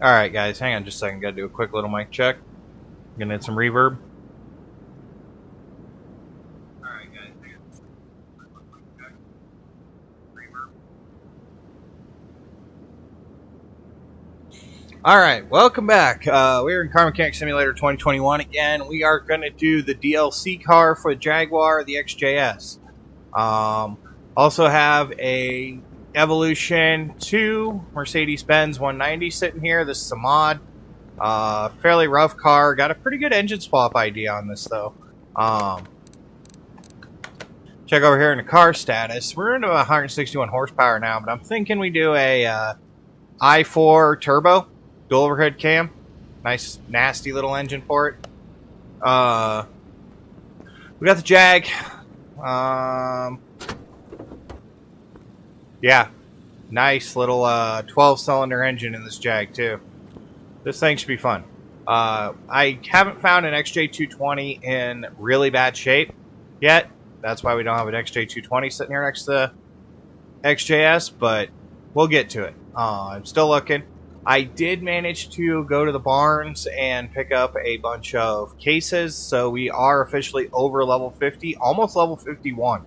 Alright guys, hang on just a second, gotta do a quick little mic check. Gonna hit some reverb. Alright guys, hang on just a second. Quick little mic check. Reverb. Alright, welcome back. We're in Car Mechanic Simulator 2021 again. We are gonna do the DLC car for Jaguar, the XJS. Also have a Evo2 Mercedes-Benz 190 sitting here. This is a mod. Fairly rough car. Got a pretty good engine swap idea on this though. Check over here in the car status. We're into 161 horsepower now, but I'm thinking we do a i4 turbo, dual overhead cam. Nice nasty little engine for it. We got the Jag. Yeah, nice little 12-cylinder engine in this Jag too. This thing should be fun. I haven't found an XJ220 in really bad shape yet. That's why we don't have an XJ220 sitting here next to the XJS, but we'll get to it. I'm still looking. I did manage to go to the barns and pick up a bunch of cases, so we are officially over level 50, almost level 51.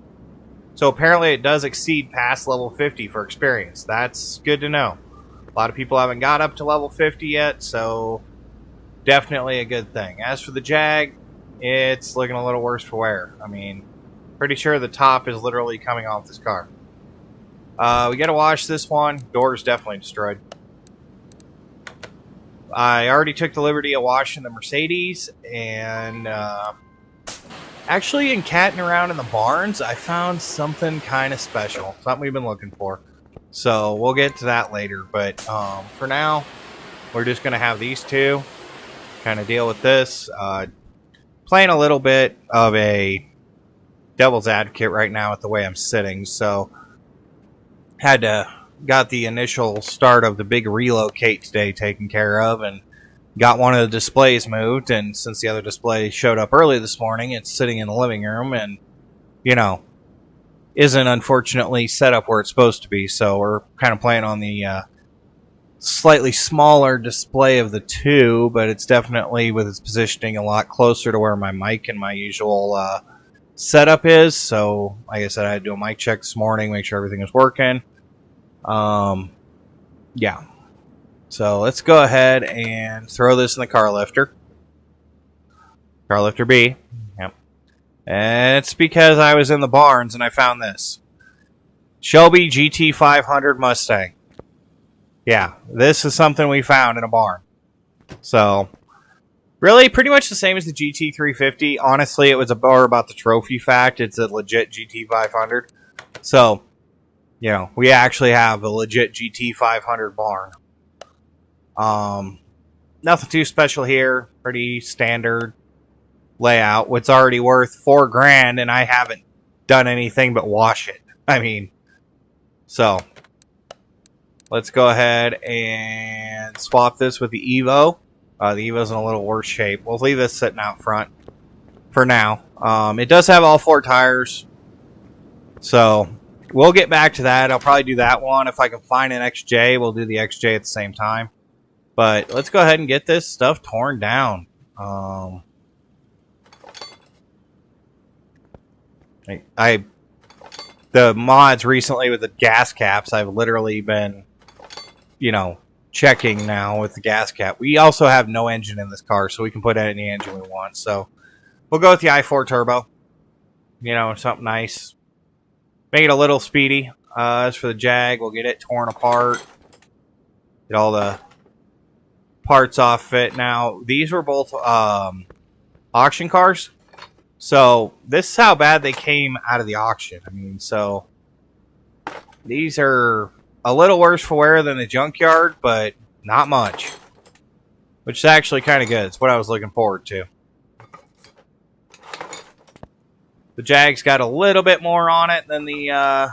So apparently it does exceed past level 50 for experience. That's good to know. A lot of people haven't got up to level 50 yet, so definitely a good thing. As for the Jag, it's looking a little worse for wear. I mean, pretty sure the top is literally coming off this car. We got to wash this one. Door's definitely destroyed. I already took the liberty of washing the Mercedes, and actually, in catting around in the barns, I found something kind of special. Something we've been looking for. So, we'll get to that later. But, for now, we're just going to have these two. Kind of deal with this. Playing a little bit of a devil's advocate right now with the way I'm sitting. So, got the initial start of the big relocate today taken care of. And got one of the displays moved, and since the other display showed up early this morning, it's sitting in the living room and, you know, isn't unfortunately set up where it's supposed to be. So we're kind of playing on the slightly smaller display of the two, but it's definitely with its positioning a lot closer to where my mic and my usual setup is. So like I said, I had to do a mic check this morning, make sure everything was working. Yeah. So let's go ahead and throw this in the car lifter. Car lifter B. Yep. And it's because I was in the barns and I found this. Shelby GT500 Mustang. Yeah, this is something we found in a barn. So, really pretty much the same as the GT350. Honestly, it was more about the trophy fact. It's a legit GT500. So, you know, we actually have a legit GT500 barn. Nothing too special here. Pretty standard layout. What's already worth $4,000, and I haven't done anything but wash it. I mean, so let's go ahead and swap this with the Evo. The Evo's in a little worse shape. We'll leave this sitting out front for now. It does have all 4 tires, so we'll get back to that. I'll probably do that one. If I can find an XJ, we'll do the XJ at the same time. But let's go ahead and get this stuff torn down. The mods recently with the gas caps, I've literally been, you know, checking now with the gas cap. We also have no engine in this car, so we can put any engine we want. So we'll go with the i4 turbo. You know, something nice. Make it a little speedy. As for the Jag, we'll get it torn apart. Get all the parts off it. Now, these were both auction cars. So, this is how bad they came out of the auction. I mean, so these are a little worse for wear than the junkyard, but not much. Which is actually kind of good. It's what I was looking forward to. The Jag's got a little bit more on it than the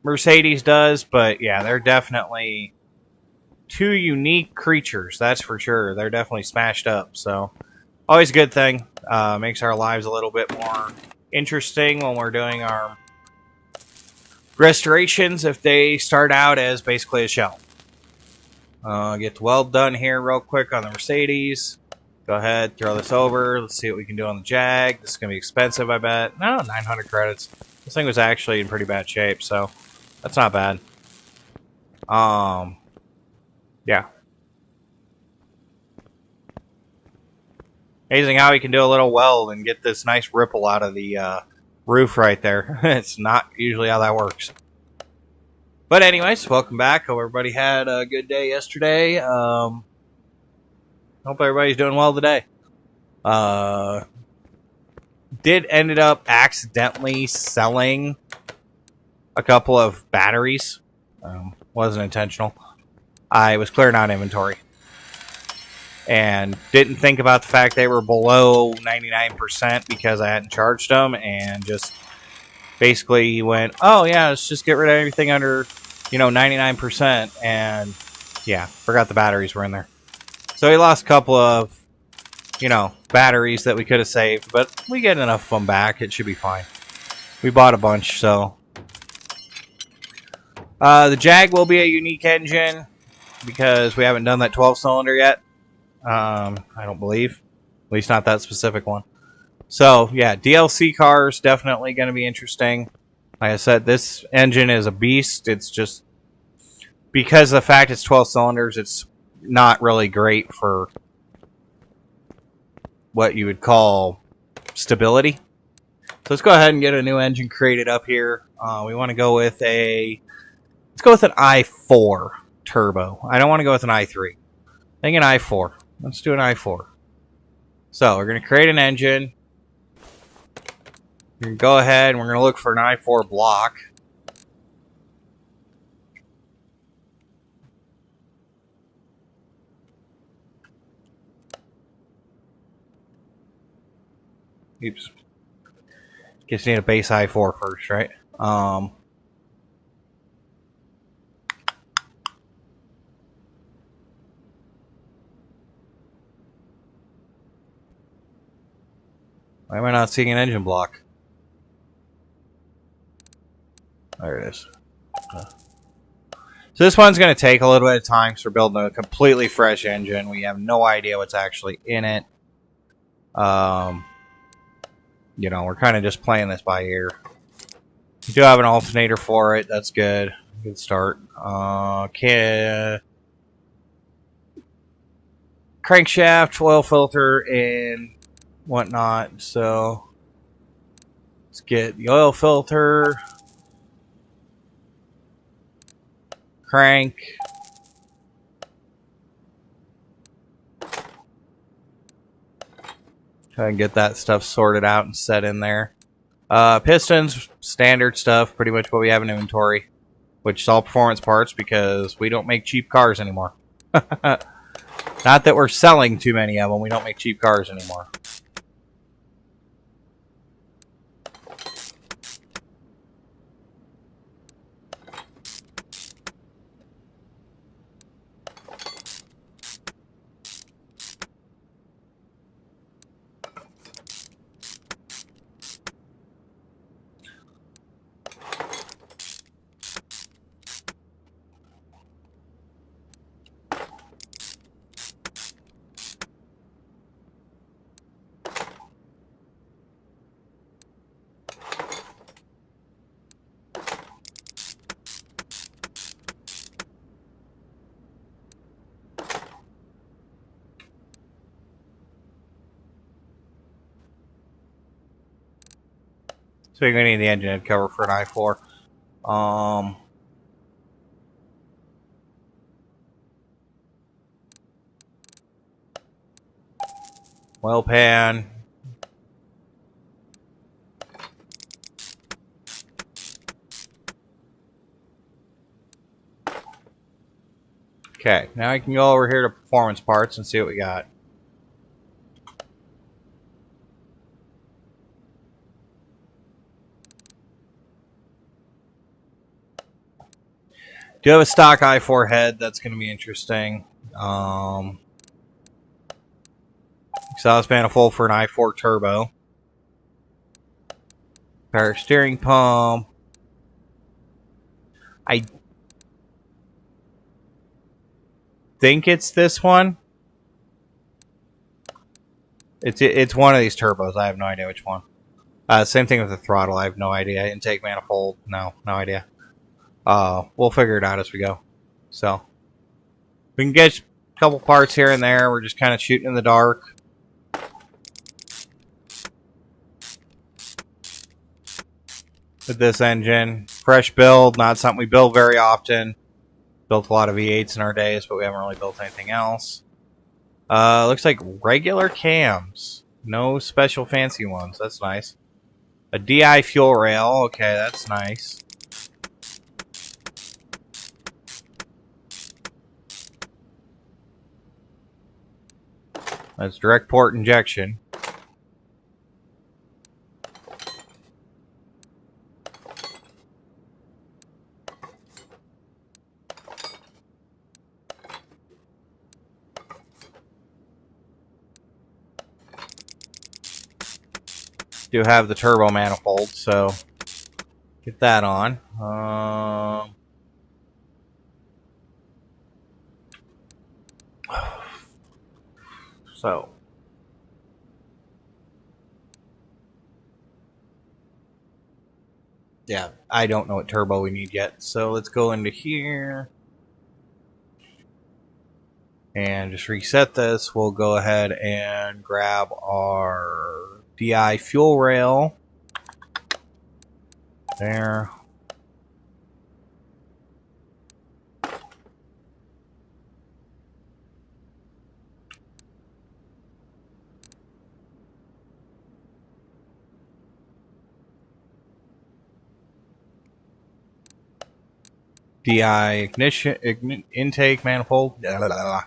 Mercedes does, but yeah, they're definitely two unique creatures, that's for sure. They're definitely smashed up, so always a good thing. Makes our lives a little bit more interesting when we're doing our restorations if they start out as basically a shell. Get the weld done here real quick on the Mercedes. Go ahead, throw this over. Let's see what we can do on the Jag. This is going to be expensive, I bet. No, 900 credits. This thing was actually in pretty bad shape, so that's not bad. Yeah. Amazing how we can do a little weld and get this nice ripple out of the roof right there. It's not usually how that works. But anyways, welcome back. Hope everybody had a good day yesterday. Hope everybody's doing well today. Ended up accidentally selling a couple of batteries. Wasn't intentional. I was clearing out inventory and didn't think about the fact they were below 99% because I hadn't charged them, and just basically went, oh yeah, let's just get rid of everything under, 99%, and yeah, forgot the batteries were in there. So we lost a couple of, batteries that we could have saved, but we get enough of them back. It should be fine. We bought a bunch, so. The Jag will be a unique engine because we haven't done that 12-cylinder yet. I don't believe. At least not that specific one. So, yeah, DLC cars definitely going to be interesting. Like I said, this engine is a beast. It's just, because of the fact it's 12 cylinders, it's not really great for what you would call stability. So let's go ahead and get a new engine created up here. We want to go with let's go with an i4 turbo. I don't want to go with an i3. I think an i4. Let's do an i4. So we're going to create an engine. We're going to go ahead and we're going to look for an i4 block. Oops. Guess you need a base i4 first, right? Why am I not seeing an engine block? There it is. So this one's going to take a little bit of time because we're building a completely fresh engine. We have no idea what's actually in it. We're kind of just playing this by ear. We do have an alternator for it. That's good. Good start. Crankshaft, oil filter, and whatnot. So let's get the oil filter, crank, try and get that stuff sorted out and set in there. Pistons, standard stuff, pretty much what we have in inventory, which is all performance parts because we don't make cheap cars anymore. Not that we're selling too many of them, we don't make cheap cars anymore. So you're going to need the engine head cover for an i4. Oil pan. Okay, now I can go over here to performance parts and see what we got. Do have a stock i4 head. That's going to be interesting. Exhaust manifold for an i4 turbo. Power steering pump. I think it's this one. It's one of these turbos. I have no idea which one. Same thing with the throttle. I have no idea. Intake manifold. No idea. We'll figure it out as we go. So we can get a couple parts here and there. We're just kind of shooting in the dark. With this engine, fresh build, not something we build very often. Built a lot of V8s in our days, but we haven't really built anything else. Looks like regular cams. No special fancy ones. That's nice. A DI fuel rail. Okay, that's nice. That's direct port injection. Do have the turbo manifold, so get that on. So yeah, I don't know what turbo we need yet. So let's go into here and just reset this. We'll go ahead and grab our DI fuel rail. There. DI ignition, intake manifold. Blah, blah, blah.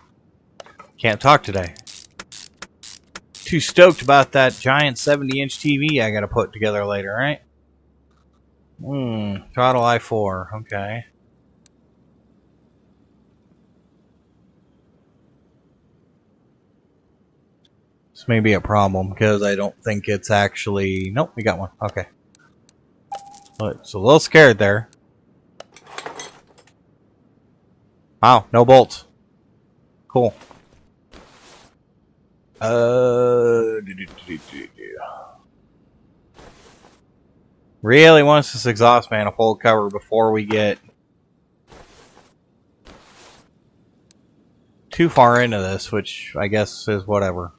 Can't talk today. Too stoked about that giant 70-inch TV I gotta put together later, right? Throttle I4, okay. This may be a problem because I don't think it's actually... Nope, we got one. Okay. It's a little scared there. Wow, no bolts. Cool. Really wants this exhaust manifold cover before we get too far into this, which I guess is whatever.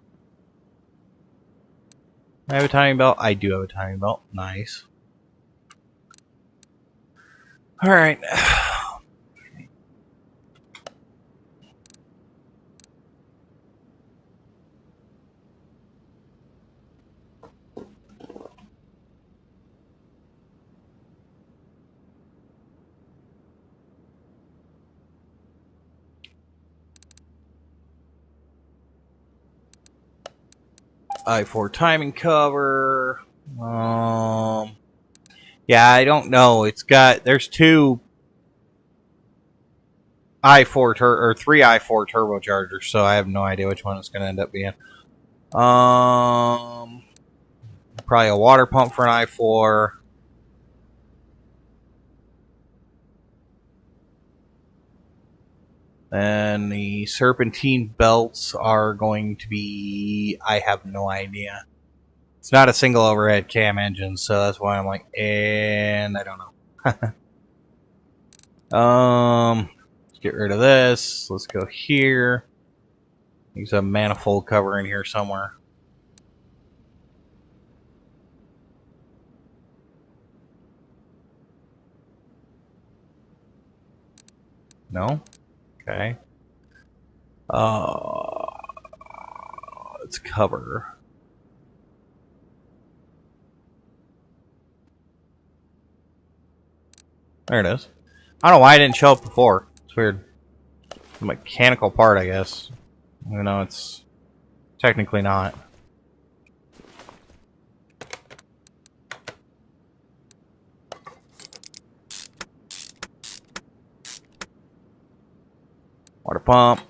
I have a timing belt. I do have a timing belt. Nice. Alright. I4 timing cover. Yeah, I don't know. It's got, there's two I4 or three I4 turbochargers, so I have no idea which one it's going to end up being. Probably a water pump for an I4. And the serpentine belts are going to be... I have no idea. It's not a single overhead cam engine, so that's why I'm like, and I don't know. Let's get rid of this. Let's go here. There's a manifold cover in here somewhere. No? Okay. Let's cover. There it is. I don't know why it didn't show up before. It's weird. A mechanical part, I guess. You know, it's technically not. Water pump.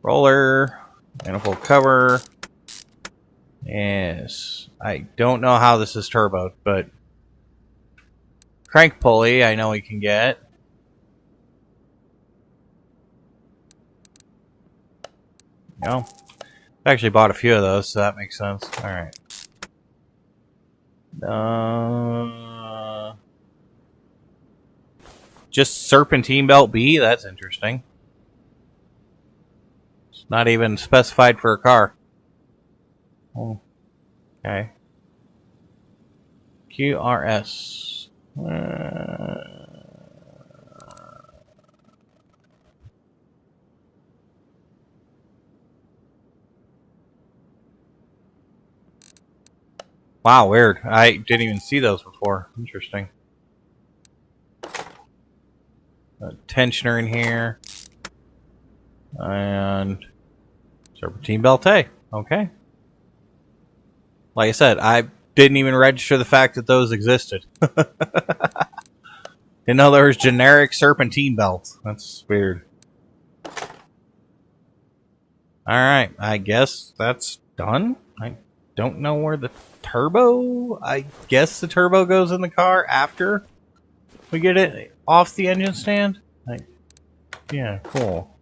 Roller. Manifold cover. Yes. I don't know how this is turboed, but Crank pulley, I know we can get. No. I actually bought a few of those, so that makes sense. Alright. Just serpentine belt B? That's interesting. It's not even specified for a car. Oh. Okay. QRS. Wow, weird. I didn't even see those before. Interesting. A tensioner in here. And serpentine belt A. Okay. Like I said, I didn't even register the fact that those existed. Didn't know there was generic serpentine belts. That's weird. Alright, I guess that's done. I don't know where the turbo... I guess the turbo goes in the car after we get it off the engine stand. Yeah, cool.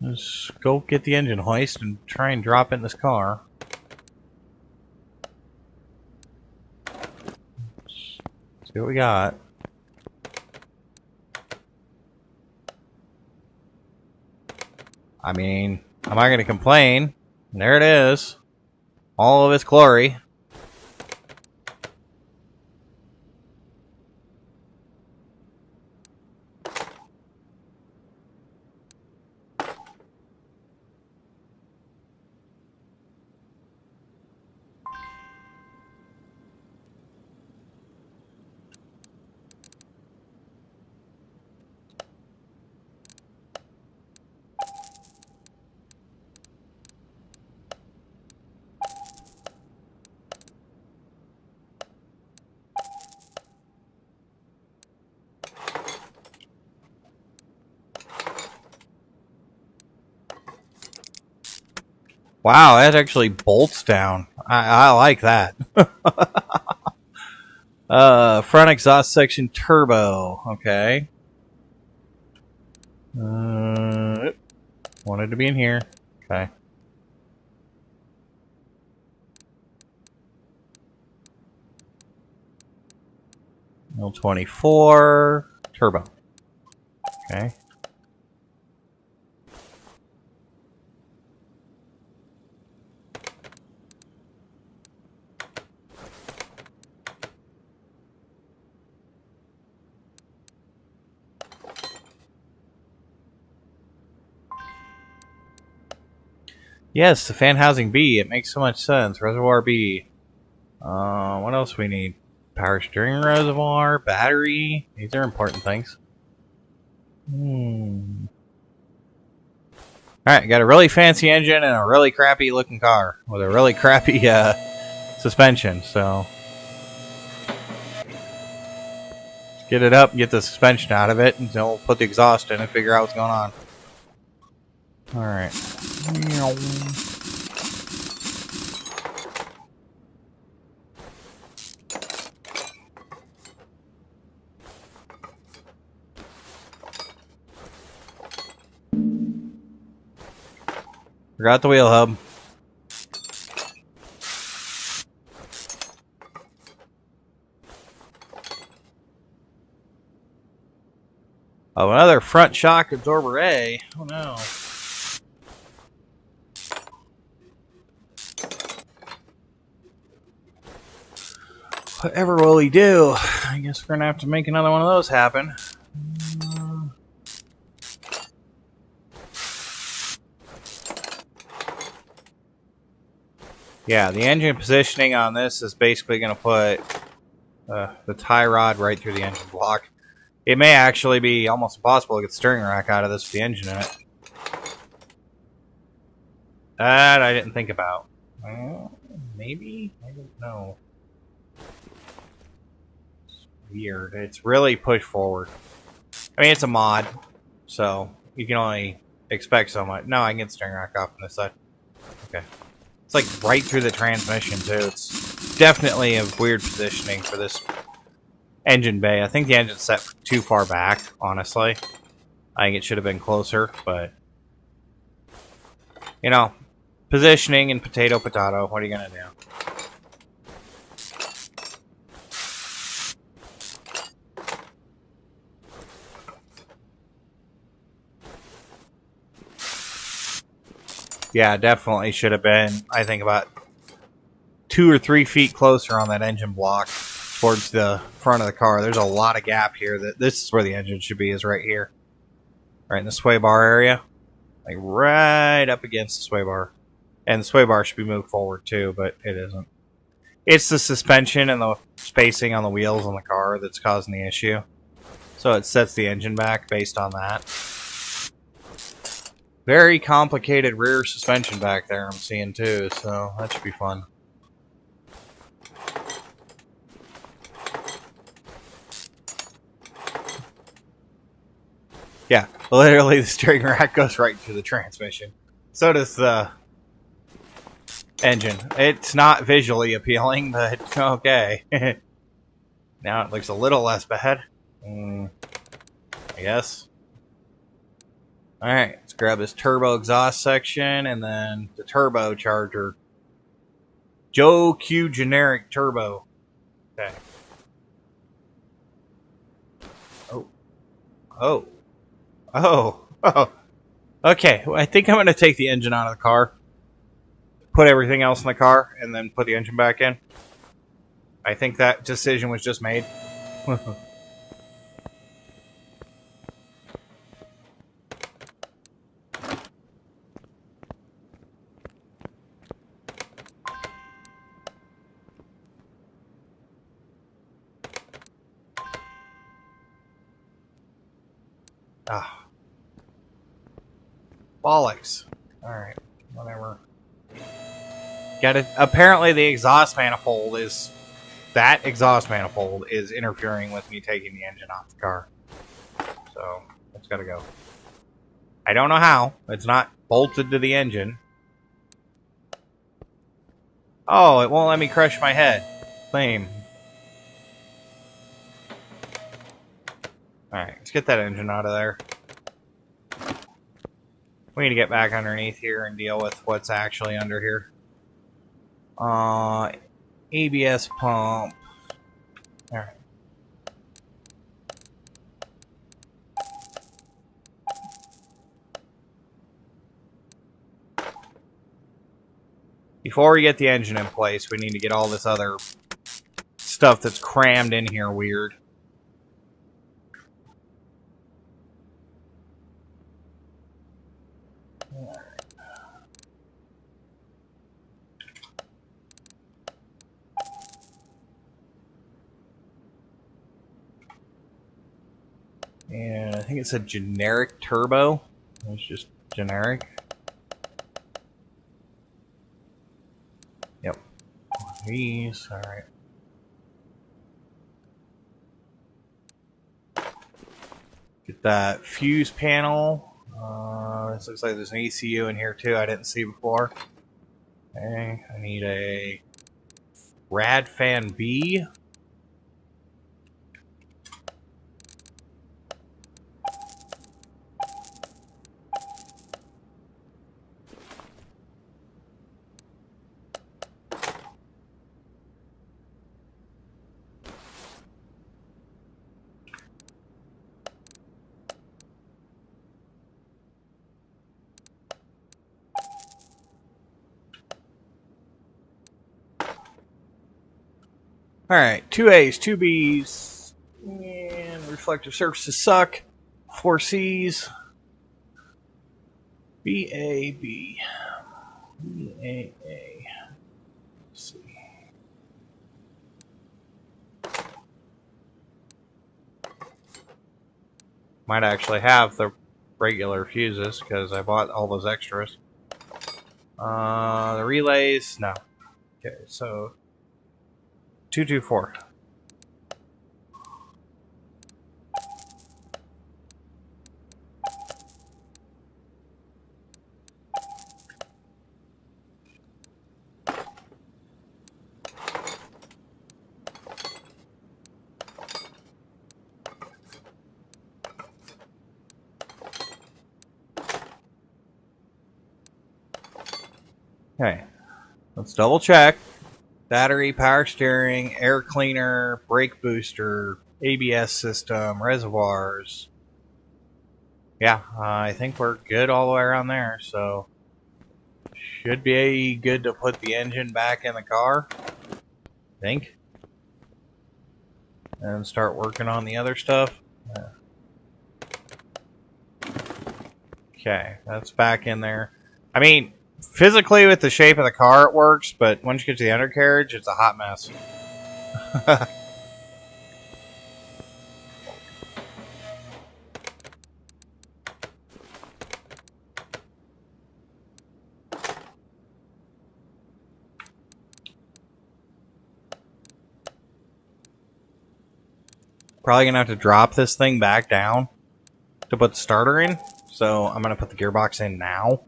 Let's go get the engine hoist and try and drop it in this car. See what we got. I mean, am I going to complain? There it is. All of its glory. Wow, that actually bolts down. I like that. Front exhaust section turbo. Okay. Wanted to be in here. Okay. L24 turbo. Okay. Yes, the fan housing B. It makes so much sense. Reservoir B. What else we need? Power steering reservoir, battery. These are important things. Alright, got a really fancy engine and a really crappy looking car with a really crappy suspension, so let's get it up and get the suspension out of it, and then we'll put the exhaust in and figure out what's going on. Alright. Forgot the wheel hub. Oh, another front shock absorber A. Oh no. Whatever will he do? I guess we're gonna have to make another one of those happen. Yeah, the engine positioning on this is basically going to put the tie rod right through the engine block. It may actually be almost impossible to get the steering rack out of this with the engine in it. That I didn't think about. Maybe? I don't know. It's weird. It's really pushed forward. I mean, it's a mod, so you can only expect so much. No, I can get the steering rack off on this side. Okay. It's like right through the transmission too. It's definitely a weird positioning for this engine bay. I think the engine's set too far back, honestly. I think it should have been closer, but... You know, positioning and potato. What are you gonna do? Yeah, definitely should have been, I think, about 2 or 3 feet closer on that engine block towards the front of the car. There's a lot of gap here. This is where the engine should be, is right here. Right in the sway bar area. Like right up against the sway bar. And the sway bar should be moved forward too, but it isn't. It's the suspension and the spacing on the wheels on the car that's causing the issue. So it sets the engine back based on that. Very complicated rear suspension back there I'm seeing too, so that should be fun. Yeah, literally the steering rack goes right to the transmission. So does the engine. It's not visually appealing, but okay. Now it looks a little less bad. I guess. Alright, let's grab this turbo exhaust section and then the turbocharger. Joe Q generic turbo. Okay. Oh. Okay, well, I think I'm going to take the engine out of the car. Put everything else in the car and then put the engine back in. I think that decision was just made. Ah. Bollocks. Alright, whatever. Got it. Apparently the exhaust manifold is... That exhaust manifold is interfering with me taking the engine off the car. So, it's gotta go. I don't know how. It's not bolted to the engine. Oh, it won't let me crush my head. Lame. Alright, let's get that engine out of there. We need to get back underneath here and deal with what's actually under here. ABS pump. Alright. Before we get the engine in place, we need to get all this other stuff that's crammed in here weird. And I think it's a generic turbo. It's just generic. Yep. These, alright. Get that fuse panel. This looks like there's an ECU in here too I didn't see before. Okay, I need a rad fan B. Alright, 2 A's, 2 B's, and reflective surfaces suck. 4 C's. B, A, B. B, A, A. Let's see. Might actually have the regular fuses, because I bought all those extras. The relays, no. Okay, so 224. Okay, let's double check. Battery, power steering, air cleaner, brake booster, ABS system, reservoirs. Yeah, I think we're good all the way around there, so should be good to put the engine back in the car, I think, and start working on the other stuff. Okay, that's back in there. I mean, physically with the shape of the car it works, but once you get to the undercarriage, it's a hot mess. Probably gonna have to drop this thing back down to put the starter in, so I'm gonna put the gearbox in now.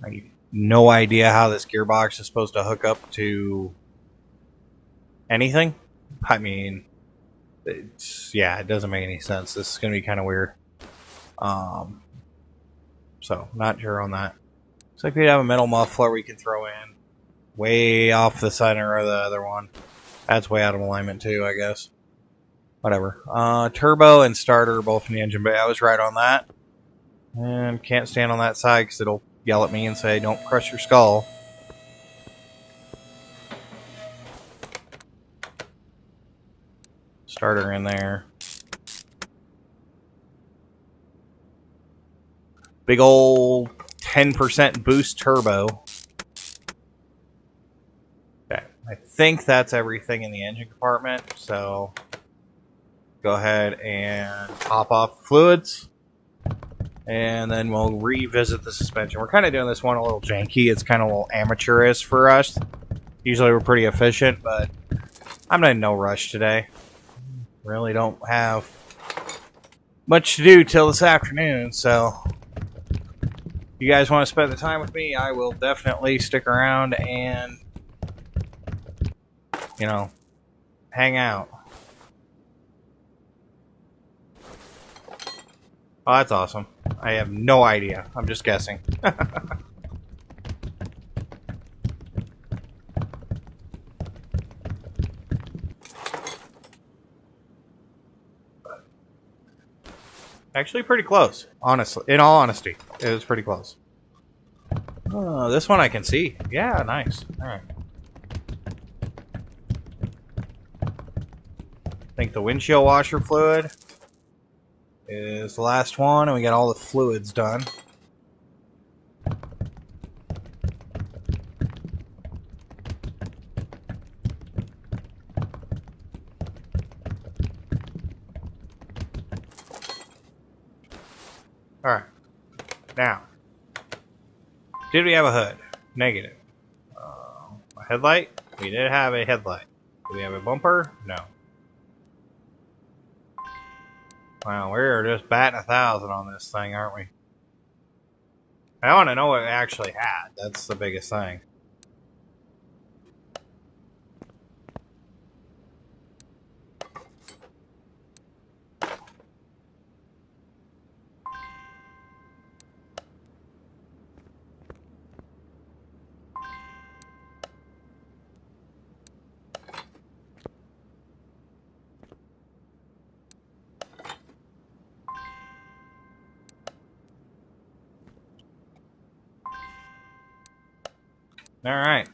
I have no idea how this gearbox is supposed to hook up to anything. I mean, it doesn't make any sense. This is gonna be kind of weird. So not sure on that. Looks like we have a metal muffler we can throw in way off the center of the other one. That's way out of alignment too, I guess. Whatever. Turbo and starter both in the engine bay. I was right on that. And can't stand on that side because it'll yell at me and say, "Don't crush your skull." Starter in there. Big old 10% boost turbo. Okay, I think that's everything in the engine compartment, so go ahead and top off fluids, and then we'll revisit the suspension. We're kind of doing this one a little janky. It's kind of a little amateurish for us. Usually we're pretty efficient, but I'm in no rush today. Really don't have much to do till this afternoon, so if you guys want to spend the time with me, I will definitely stick around and, you know, hang out. Oh, that's awesome. I have no idea. I'm just guessing. Actually pretty close, honestly. In all honesty, it was pretty close. Oh, this one I can see. Yeah, nice. Alright. I think the windshield washer fluid is the last one, and we got all the fluids done. Alright. Now, did we have a hood? Negative. A headlight? We did have a headlight. Do we have a bumper? No. Wow, we're just batting 1,000 on this thing, aren't we? I want to know what it actually had. That's the biggest thing. Alright.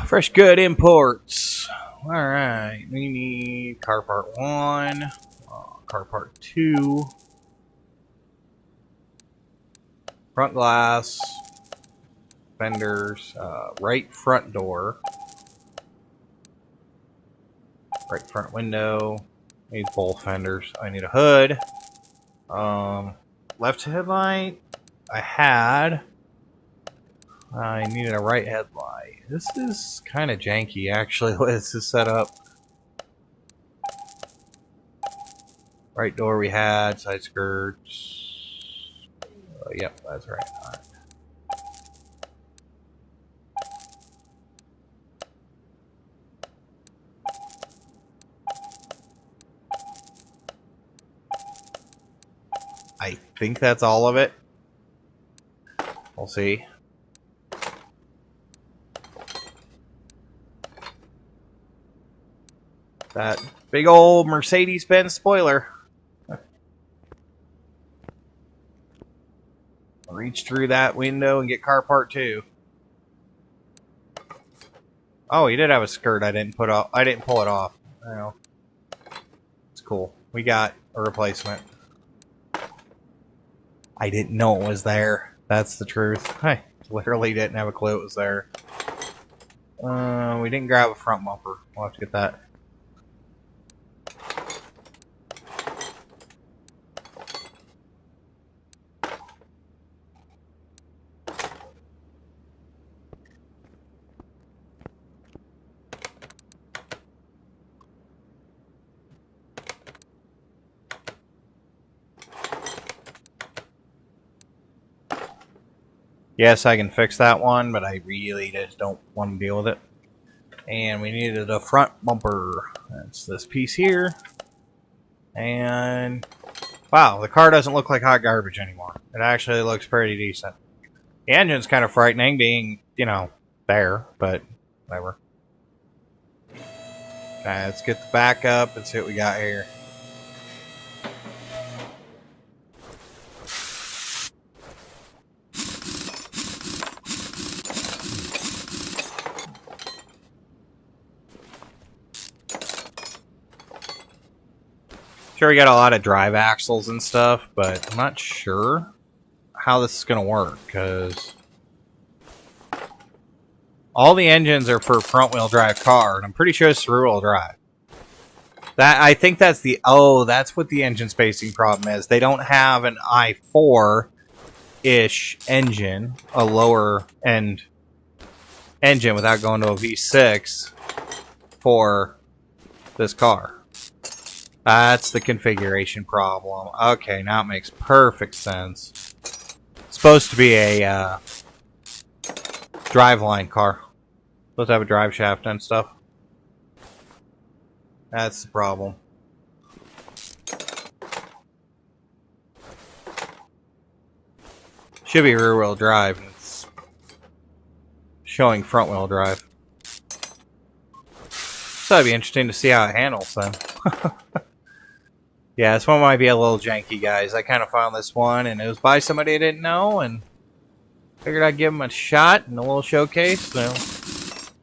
Fresh good imports. Alright. We need car part 1, car part 2, front glass, fenders, right front door, right front window. Need both fenders. I need a hood. Left headlight. I needed a right headlight. This is kind of janky, actually, the way this is set up. Right door we had, side skirts. Yep, that's right. All right. I think that's all of it. We'll see. That big old Mercedes-Benz spoiler. Reach through that window and get car part 2. Oh, he did have a skirt. I didn't pull it off. Well, it's cool. We got a replacement. I didn't know it was there. That's the truth. I literally didn't have a clue it was there. We didn't grab a front bumper. We'll have to get that. Yes, I can fix that one, but I really just don't want to deal with it. And we needed a front bumper. That's this piece here. And wow, the car doesn't look like hot garbage anymore. It actually looks pretty decent. The engine's kind of frightening being, you know, there, but whatever. Okay, let's get the back up and see what we got here. Sure, we got a lot of drive axles and stuff, but I'm not sure how this is going to work, because all the engines are for front-wheel drive car, and I'm pretty sure it's rear-wheel drive. I think that's that's what the engine spacing problem is. They don't have an i4-ish engine, a lower-end engine without going to a V6 for this car. That's the configuration problem. Okay, now it makes perfect sense. It's supposed to be a driveline car. Supposed to have a drive shaft and stuff. That's the problem. Should be rear-wheel drive. It's showing front-wheel drive. So that'd be interesting to see how it handles then. Yeah, this one might be a little janky, guys. I kind of found this one, and it was by somebody I didn't know, and figured I'd give them a shot in a little showcase. So,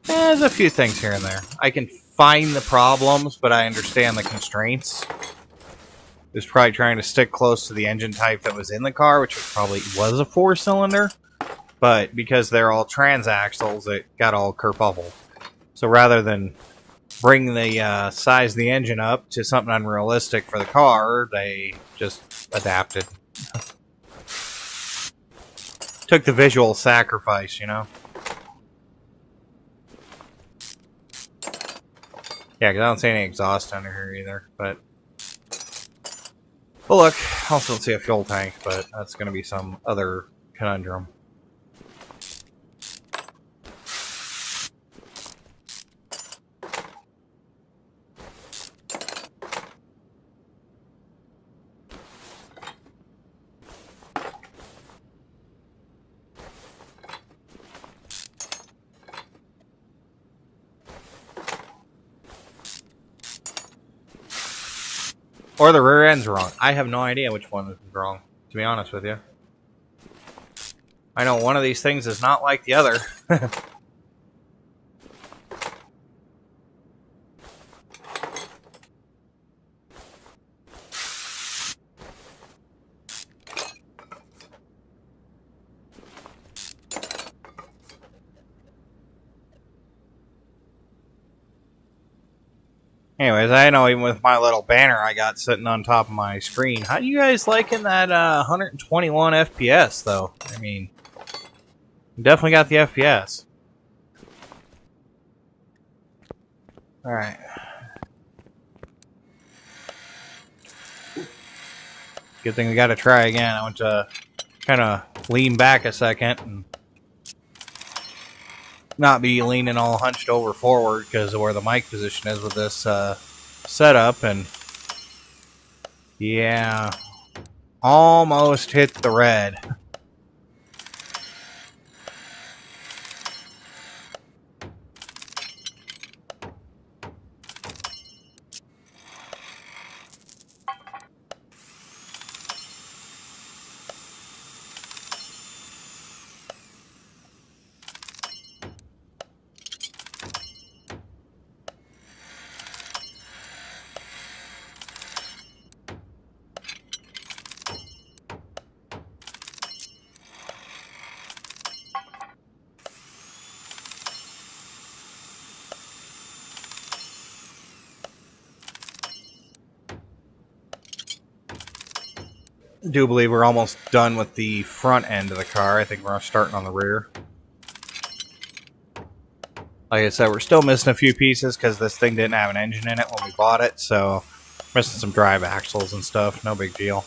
there's a few things here and there. I can find the problems, but I understand the constraints. It was probably trying to stick close to the engine type that was in the car, which probably was a 4-cylinder, but because they're all transaxles, it got all kerfuffled. So rather than bring the size of the engine up to something unrealistic for the car, they just adapted. Took the visual sacrifice, you know? Yeah, because I don't see any exhaust under here either, but... Well, look, I also don't see a fuel tank, but that's going to be some other conundrum. Or the rear end's wrong. I have no idea which one is wrong, to be honest with you. I know one of these things is not like the other. Anyways, I know even with my little banner I got sitting on top of my screen. How do you guys liking that 121 FPS, though? I mean, definitely got the FPS. Alright. Good thing we got to try again. I want to kind of lean back a second and not be leaning all hunched over forward because of where the mic position is with this setup, and yeah, Almost hit the red. I do believe we're almost done with the front end of the car. I think we're starting on the rear. Like I said, we're still missing a few pieces because this thing didn't have an engine in it when we bought it, so missing some drive axles and stuff. No big deal.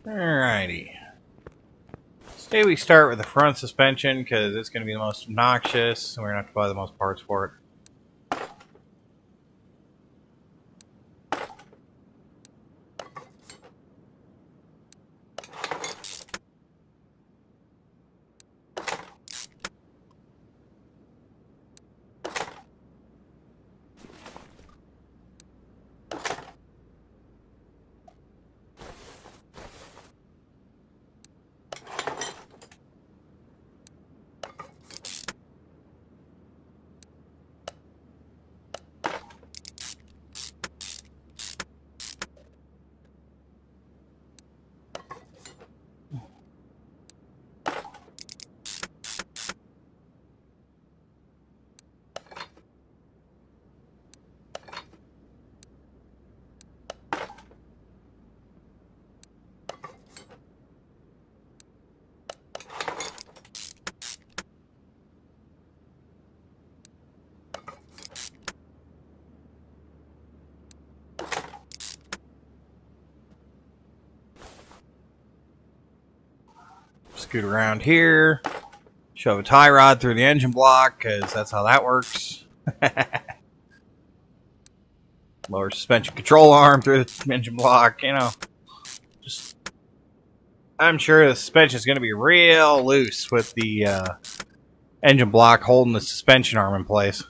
Alrighty. Say we start with the front suspension because it's going to be the most obnoxious and we're going to have to buy the most parts for it. Scoot around here, shove a tie rod through the engine block because that's how that works. Lower suspension control arm through the engine block, you know. Just, I'm sure the suspension is going to be real loose with the engine block holding the suspension arm in place.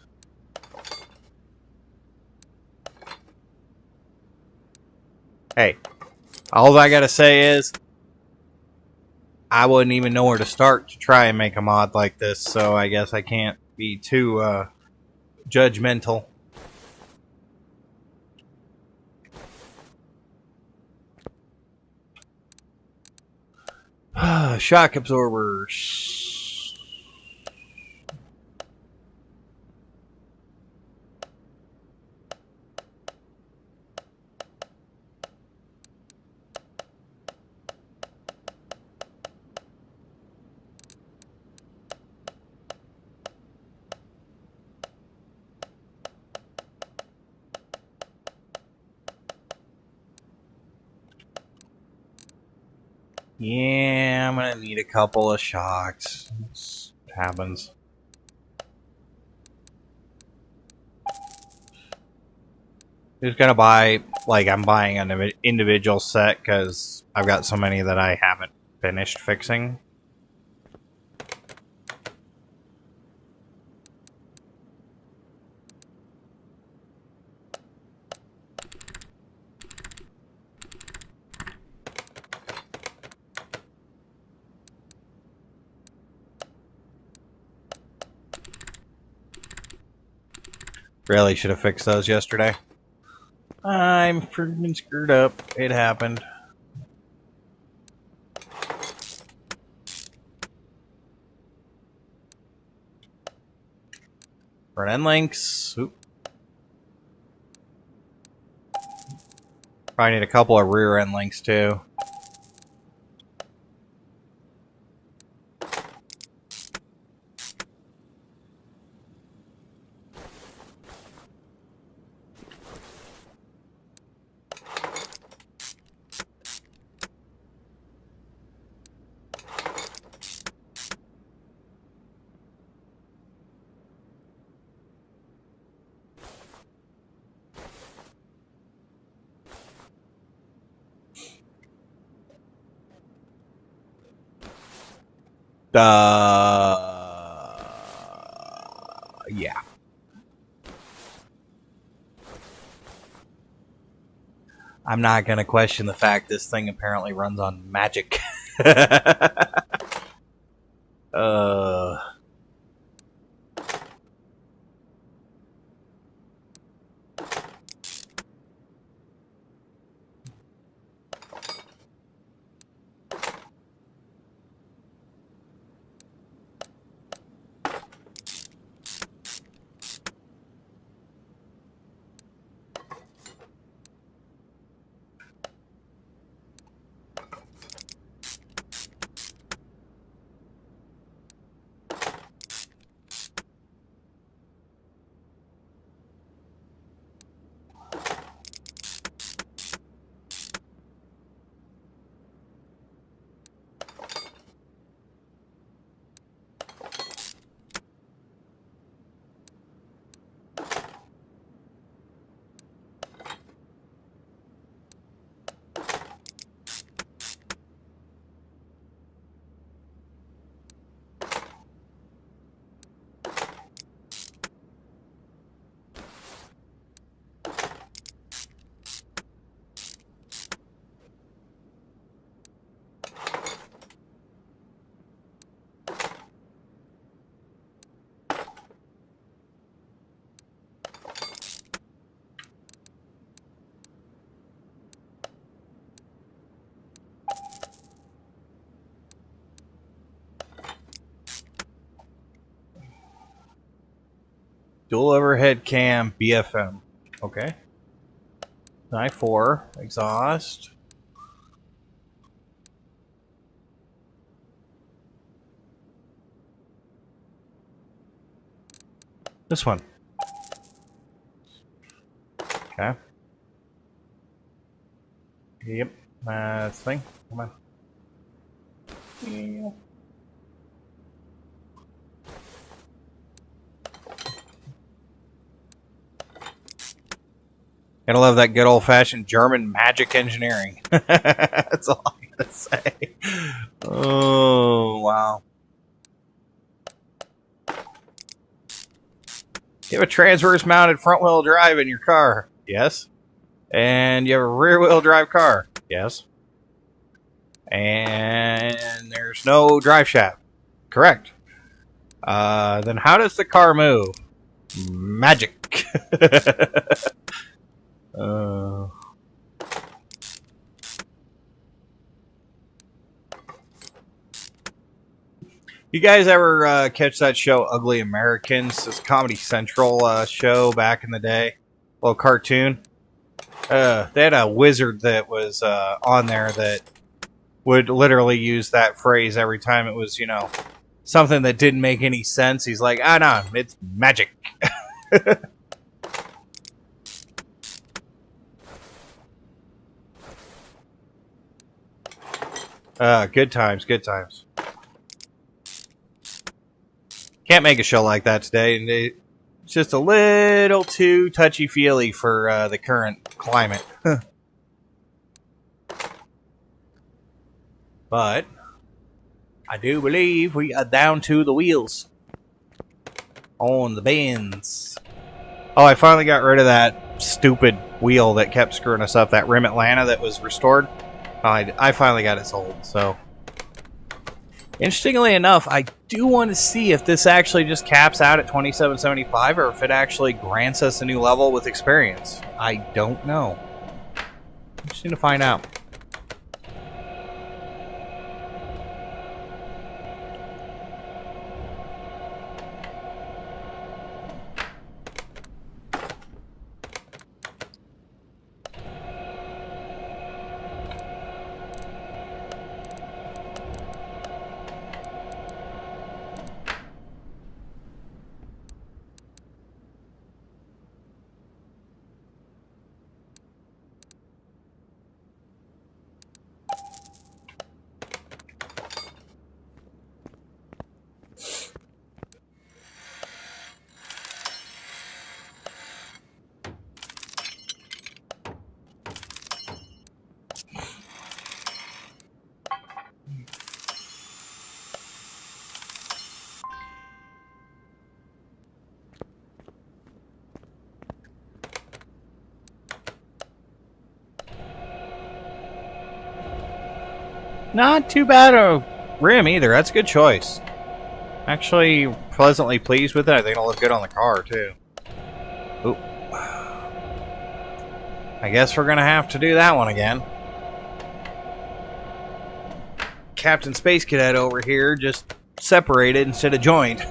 Hey, all I gotta say is I wouldn't even know where to start to try and make a mod like this, so I guess I can't be too judgmental. Shock absorbers. Yeah, I'm gonna need a couple of shocks. It happens. Just gonna buy, like, I'm buying an individual set because I've got so many that I haven't finished fixing. Really should have fixed those yesterday. I'm freaking screwed up. It happened. Front end links. Oop. Probably need a couple of rear end links too. Yeah. I'm not gonna question the fact this thing apparently runs on magic. Dual overhead cam BFM. Okay. I4 exhaust. This one. Okay. Yep. This thing. Come on. Yeah. Gotta love that good old-fashioned German magic engineering. That's all I gotta say. Oh, wow. You have a transverse-mounted front-wheel drive in your car. Yes. And you have a rear-wheel drive car. Yes. And there's no drive shaft. Correct. Then how does the car move? Magic. You guys ever catch that show Ugly Americans? This Comedy Central show back in the day. Little cartoon. They had a wizard that was on there that would literally use that phrase every time it was, you know, something that didn't make any sense. He's like, no, it's magic. Good times, good times. Can't make a show like that today. And It's just a little too touchy-feely for the current climate. But I do believe we are down to the wheels on the Benz. Oh, I finally got rid of that stupid wheel that kept screwing us up. That rim Atlanta that was restored. I finally got it sold. So, interestingly enough, I do want to see if this actually just caps out at 2775 or if it actually grants us a new level with experience. I don't know. I just need to find out. Not too bad a rim either. That's a good choice. Actually, pleasantly pleased with it. I think it'll look good on the car, too. Oop. I guess we're going to have to do that one again. Captain Space Cadet over here just separated instead of joined.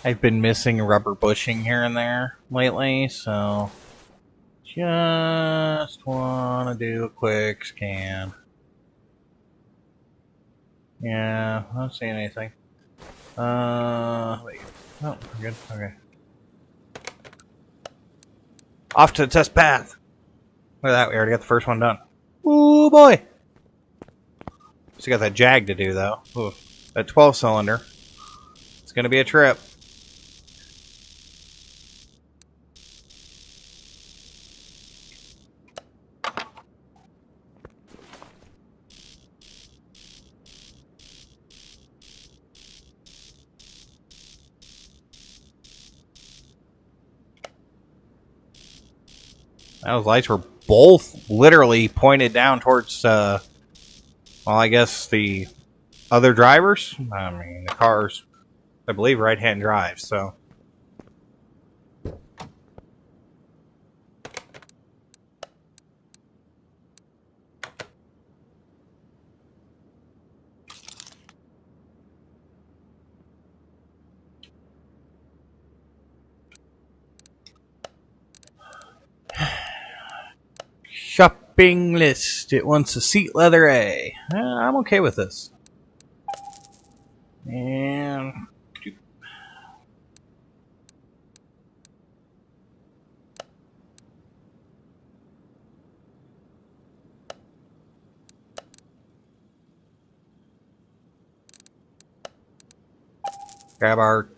I've been missing rubber bushing here and there lately, so just want to do a quick scan. Yeah, I don't see anything. Wait. Oh, we're good. Okay. Off to the test path. Look at that, we already got the first one done. Ooh, boy! Still got that Jag to do, though. Ooh, that 12-cylinder. It's gonna be a trip. Those lights were both literally pointed down towards, well, I guess the other drivers. I mean, the car's, I believe, right-hand drive, so. Shopping list. It wants a seat leather A. I'm okay with this. And grab our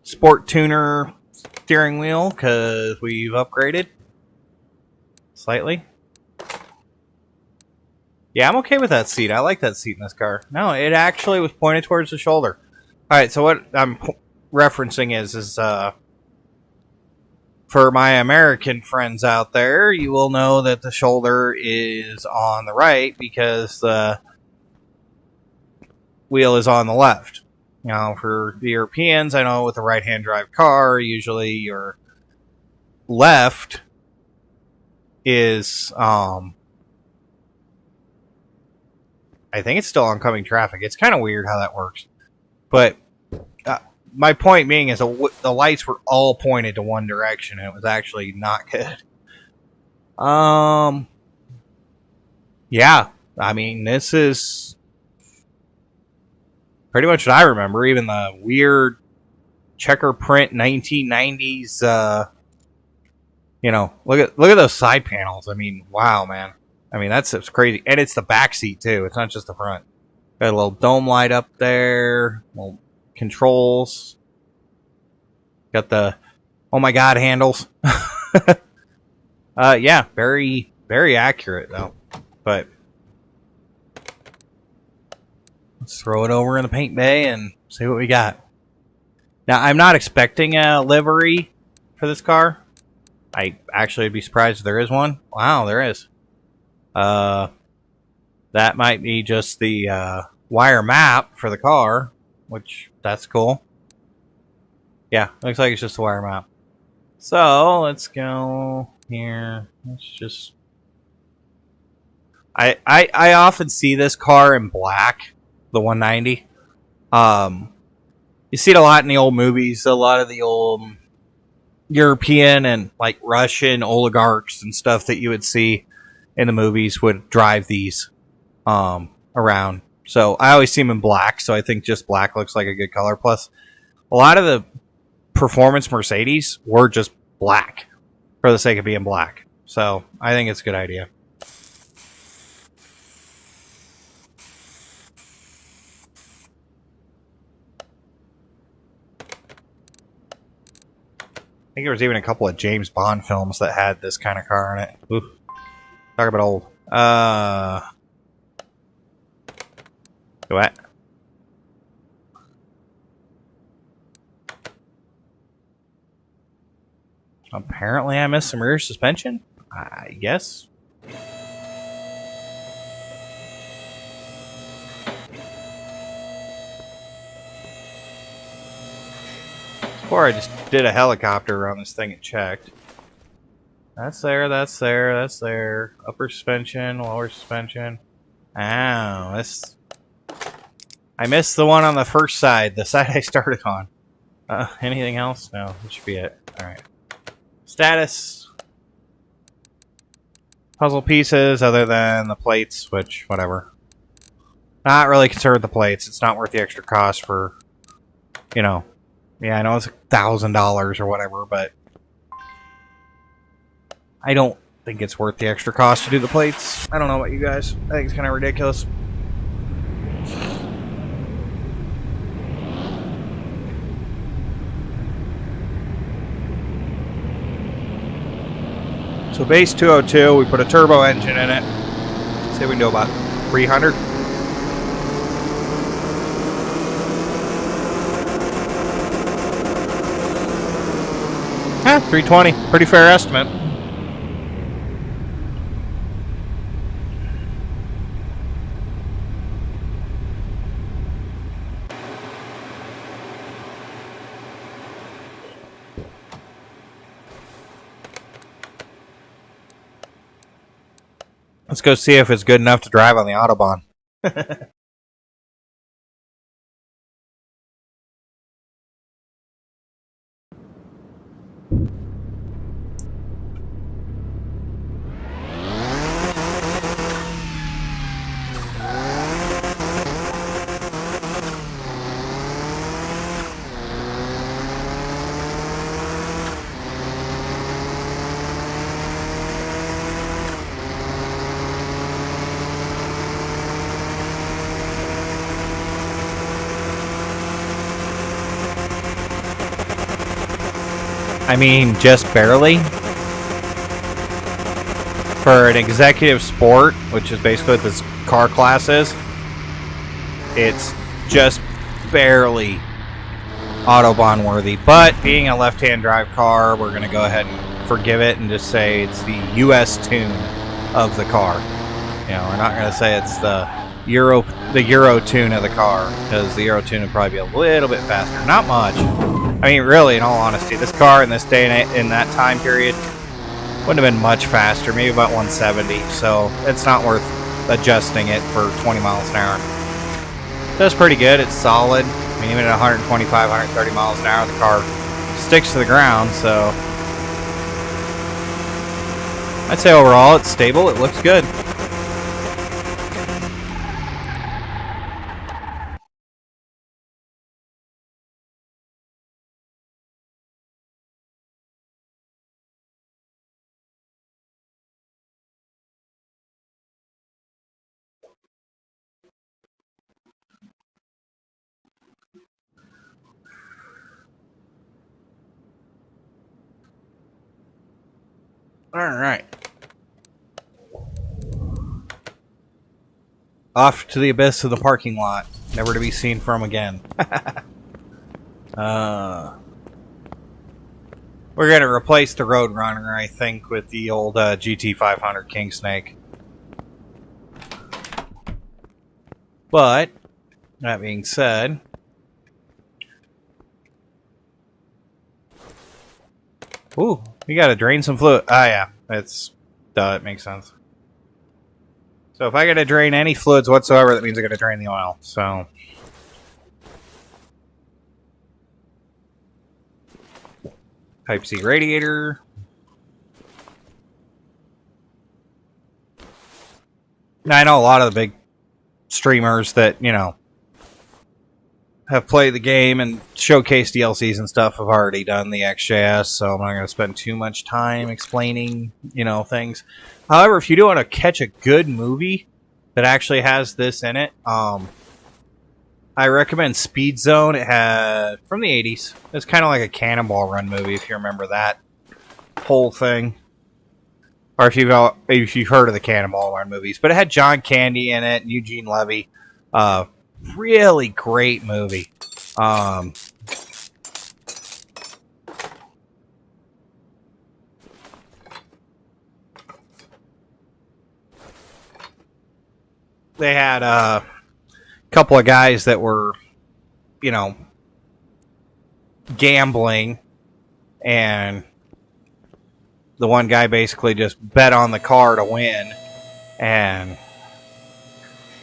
Sport Tuner steering wheel because we've upgraded slightly. Yeah, I'm okay with that seat. I like that seat in this car. No, it actually was pointed towards the shoulder. All right, so what I'm referencing is for my American friends out there, you will know that the shoulder is on the right because the wheel is on the left. Now, for the Europeans, I know with a right-hand drive car, usually your left is, I think it's still oncoming traffic. It's kind of weird how that works. But my point being is the lights were all pointed to one direction, and it was actually not good. Yeah, I mean, this is pretty much what I remember. Even the weird checker print 1990s, you know, look at those side panels. I mean, wow, man. I mean, that's crazy. And it's the back seat, too. It's not just the front. Got a little dome light up there. Little controls. Got the, oh my god, handles. Yeah, very, very accurate, though. But let's throw it over in the paint bay and see what we got. Now, I'm not expecting a livery for this car. I actually would be surprised if there is one. Wow, there is. That might be just the wire map for the car, which that's cool. Yeah, looks like it's just a wire map. So let's go here. Let's just. I often see this car in black, the 190. You see it a lot in the old movies. A lot of the old European and like Russian oligarchs and stuff that you would see in the movies would drive these around. So I always see them in black, so I think just black looks like a good color. Plus, a lot of the performance Mercedes were just black for the sake of being black. So I think it's a good idea. I think there was even a couple of James Bond films that had this kind of car in it. Oof. Talk about old. What? Apparently I missed some rear suspension? I guess. Before I just did a helicopter around this thing and checked. That's there, that's there, that's there. Upper suspension, lower suspension. Ow, this... I missed the one on the first side, the side I started on. Anything else? No, that should be it. Alright. Status. Puzzle pieces other than the plates, which, whatever. Not really concerned with the plates. It's not worth the extra cost for, you know... Yeah, I know it's $1,000 or whatever, but... I don't think it's worth the extra cost to do the plates. I don't know about you guys. I think it's kind of ridiculous. So base 202, we put a turbo engine in it. See if we can do about 300. Yeah, 320. Pretty fair estimate. Let's go see if it's good enough to drive on the Autobahn. I mean, just barely. For an executive sport, which is basically what this car class is, it's just barely Autobahn worthy. But being a left-hand drive car, we're going to go ahead and forgive it and just say it's the US tune of the car. You know, we're not going to say it's the Euro tune of the car, because the Euro tune would probably be a little bit faster. Not much. I mean, really, in all honesty, this car in this day and in that time period wouldn't have been much faster, maybe about 170, so it's not worth adjusting it for 20 miles an hour. That's pretty good, it's solid. I mean, even at 125, 130 miles an hour, the car sticks to the ground, so I'd say overall it's stable, it looks good. Alright. Off to the abyss of the parking lot. Never to be seen from again. We're going to replace the Roadrunner, I think, with the old GT500 King Snake. But, that being said, ooh, we got to drain some fluid. Ah, yeah, it makes sense. So if I got to drain any fluids whatsoever, that means I got to drain the oil. So Type C radiator. Now, I know a lot of the big streamers that, you know, have played the game and showcased DLCs and stuff have already done the XJS, so I'm not going to spend too much time explaining, you know, things. However, if you do want to catch a good movie that actually has this in it, I recommend Speed Zone. It had from the 80s. It's kind of like a Cannonball Run movie, if you remember that whole thing, or if you've heard of the Cannonball Run movies. But it had John Candy in it, and Eugene Levy. Really great movie. They had a couple of guys that were, you know, gambling, and the one guy basically just bet on the car to win and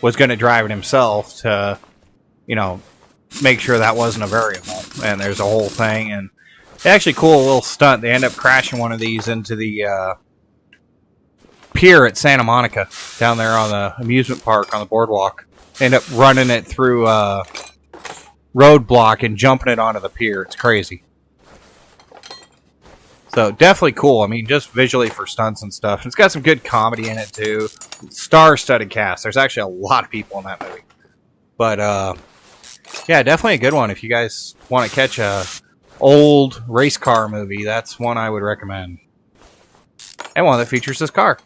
was going to drive it himself to, you know, make sure that wasn't a variable. And there's a whole thing, and actually cool little stunt. They end up crashing one of these into the pier at Santa Monica down there on the amusement park on the boardwalk. They end up running it through a roadblock and jumping it onto the pier. It's crazy. So definitely cool. I mean, just visually for stunts and stuff. It's got some good comedy in it too. Star-studded cast. There's actually a lot of people in that movie. But yeah, definitely a good one. If you guys want to catch a old race car movie, that's one I would recommend. And one that features this car.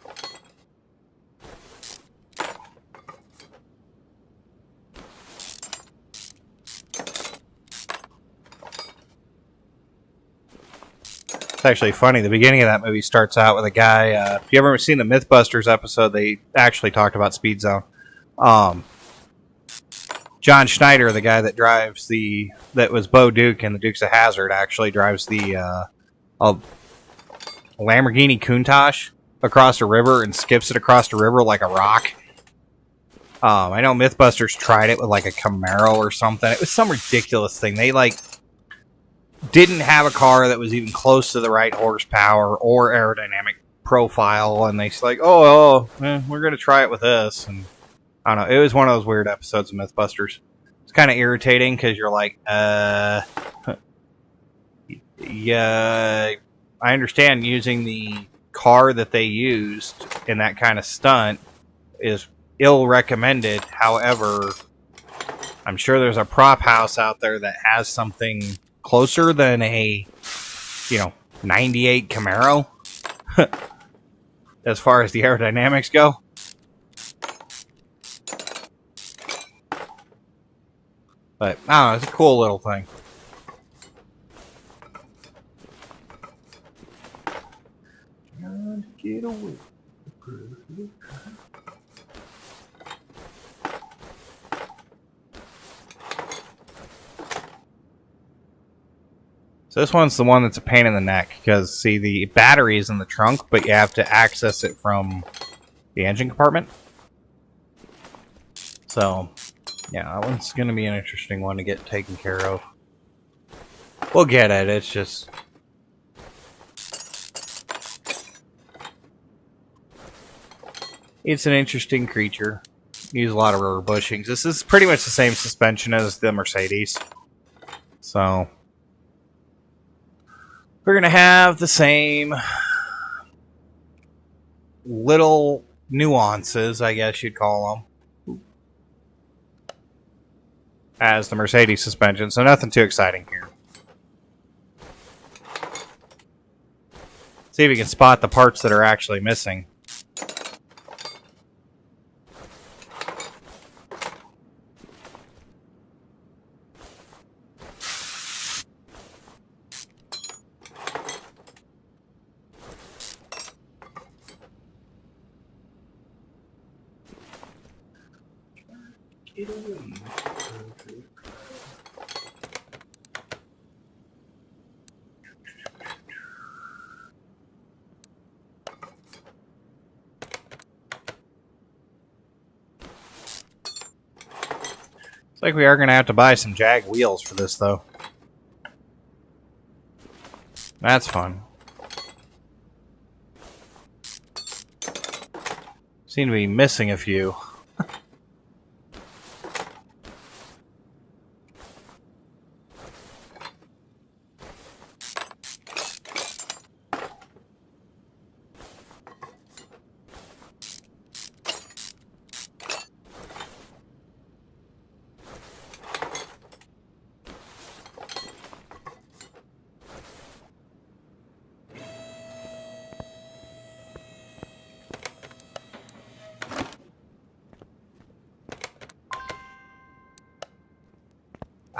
It's actually funny. The beginning of that movie starts out with a guy. If you ever seen the Mythbusters episode, they actually talked about Speed Zone. John Schneider, the guy that drives that was Bo Duke in the Dukes of Hazzard, actually drives the Lamborghini Countach across a river and skips it across the river like a rock. I know Mythbusters tried it with like a Camaro or something. It was some ridiculous thing. They like didn't have a car that was even close to the right horsepower or aerodynamic profile, and they're like, we're going to try it with this. And I don't know, it was one of those weird episodes of Mythbusters. It's kind of irritating because you're like, yeah, I understand using the car that they used in that kind of stunt is ill-recommended. However, I'm sure there's a prop house out there that has something closer than a, you know, 98 Camaro. As far as the aerodynamics go. But, I don't know, it's a cool little thing. Get away. So this one's the one that's a pain in the neck, because, see, the battery is in the trunk, but you have to access it from the engine compartment. So, yeah, that one's going to be an interesting one to get taken care of. We'll get it, it's just... It's an interesting creature. Use a lot of rubber bushings. This is pretty much the same suspension as the Mercedes. So... We're going to have the same little nuances, I guess you'd call them, as the Mercedes suspension, so nothing too exciting here. See if we can spot the parts that are actually missing. Looks like we are going to have to buy some Jag wheels for this, though. That's fun. Seem to be missing a few.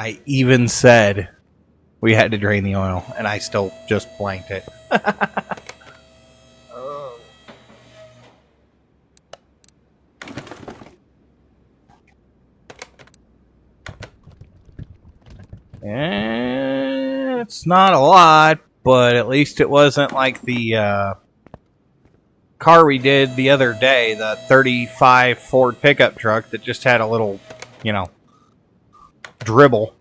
I even said we had to drain the oil, and I still just blanked it. Oh. It's not a lot, but at least it wasn't like the car we did the other day, the 35 Ford pickup truck that just had a little, you know, dribble.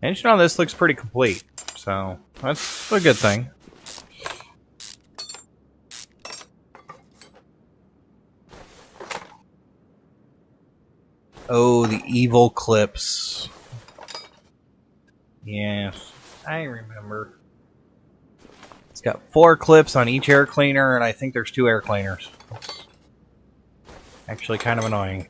Engine on this looks pretty complete, so that's a good thing. Oh, the evil clips. Yes, I remember. It's got 4 clips on each air cleaner, and I think there's 2 air cleaners. It's actually kind of annoying.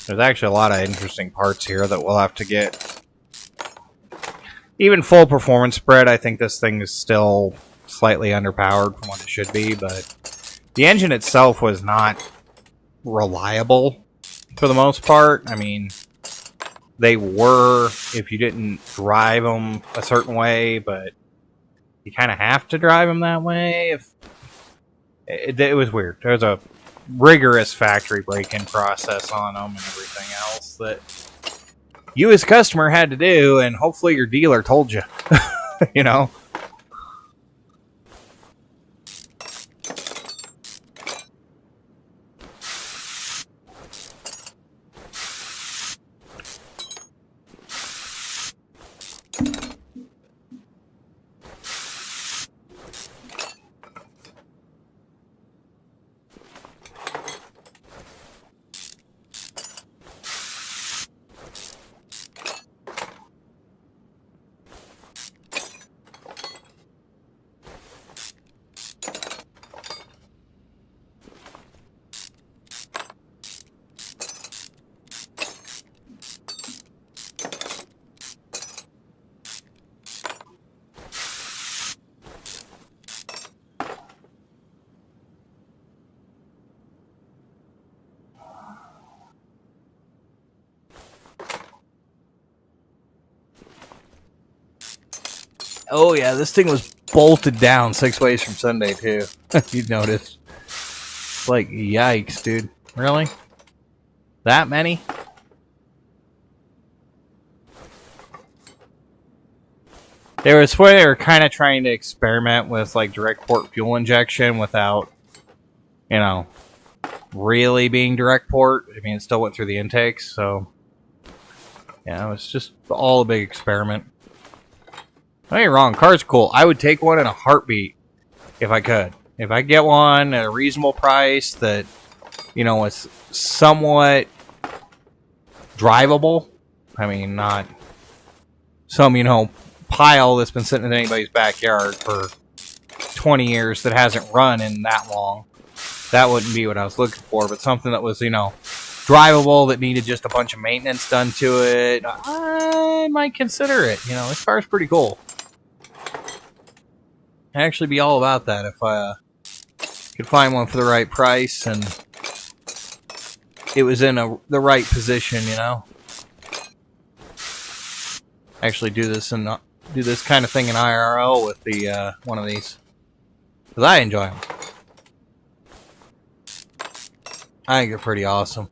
There's actually a lot of interesting parts here that we'll have to get. Even full performance spread, I think this thing is still slightly underpowered from what it should be, but the engine itself was not reliable for the most part. I mean, they were if you didn't drive them a certain way, but you kind of have to drive them that way. If it was weird. There was a rigorous factory break-in process on them and everything else that you as a customer had to do, and hopefully your dealer told you. You know? Oh yeah, this thing was bolted down 6 ways from Sunday too. You'd notice. It's like, yikes, dude. Really? That many? They were kind of trying to experiment with like direct port fuel injection without, you know, really being direct port. I mean, it still went through the intakes, so yeah, it was just all a big experiment. Don't get me wrong, car's cool. I would take one in a heartbeat if I could. If I get one at a reasonable price that, you know, was somewhat drivable. I mean, not some, you know, pile that's been sitting in anybody's backyard for 20 years that hasn't run in that long. That wouldn't be what I was looking for, but something that was, you know, drivable, that needed just a bunch of maintenance done to it. I might consider it. You know, this car's pretty cool. I'd actually be all about that if I could find one for the right price and it was in the right position, you know. Actually do this kind of thing in IRL with the one of these, because I enjoy them. I think they're pretty awesome.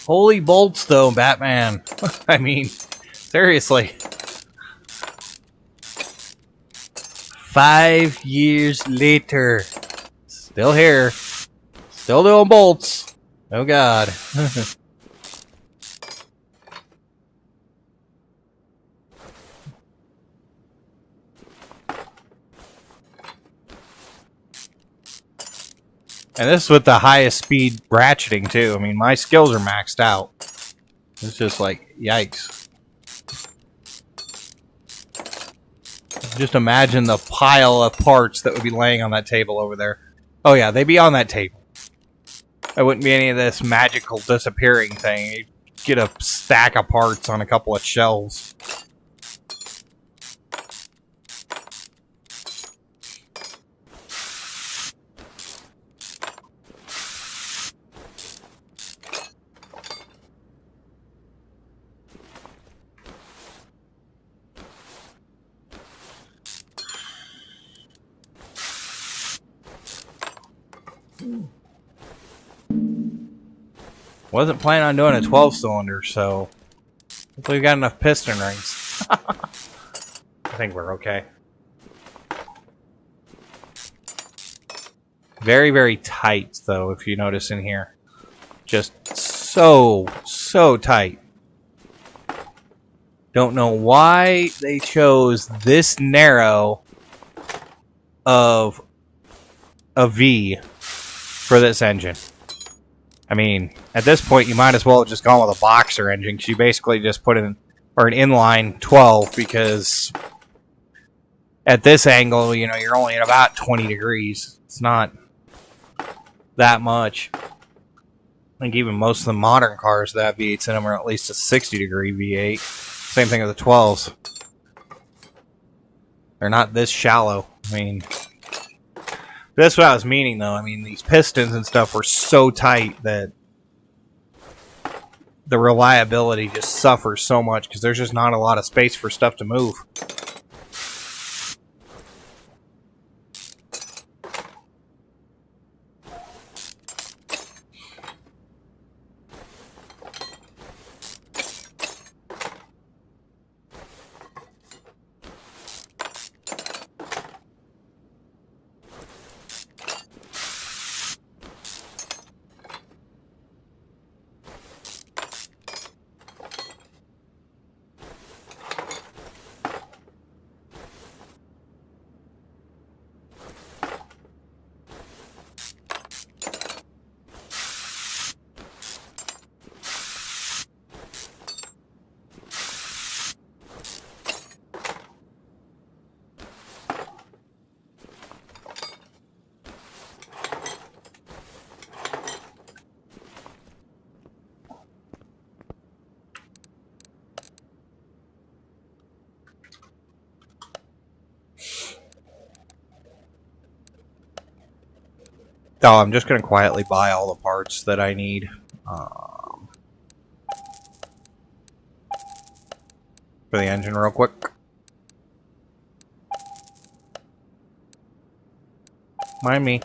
Holy bolts, though, Batman. I mean, seriously. 5 years later. Still here. Still doing bolts. Oh, God. And this is with the highest speed ratcheting, too. I mean, my skills are maxed out. It's just like, yikes. Just imagine the pile of parts that would be laying on that table over there. Oh yeah, they'd be on that table. There wouldn't be any of this magical disappearing thing. You'd get a stack of parts on a couple of shelves. Wasn't planning on doing a 12-cylinder, so hopefully we got enough piston rings. I think we're okay. Very, very tight, though, if you notice in here. Just so tight. Don't know why they chose this narrow of a V for this engine. I mean, at this point, you might as well have just gone with a boxer engine, because you basically just put in, or an inline 12, because at this angle, you know, you're only at about 20 degrees. It's not that much. I think even most of the modern cars that have V8s in them are at least a 60-degree V8. Same thing with the 12s. They're not this shallow. I mean, that's what I was meaning, though. I mean, these pistons and stuff were so tight that the reliability just suffers so much because there's just not a lot of space for stuff to move. Oh, I'm just going to quietly buy all the parts that I need. For the engine real quick. Mind me.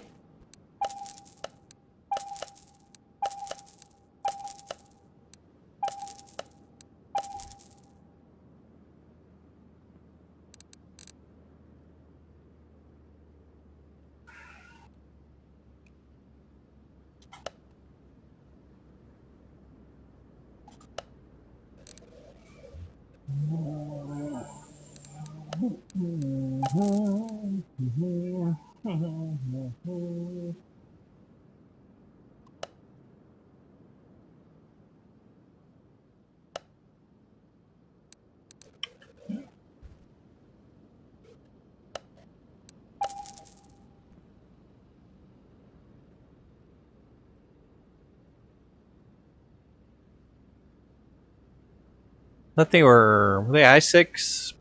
I thought they were they i6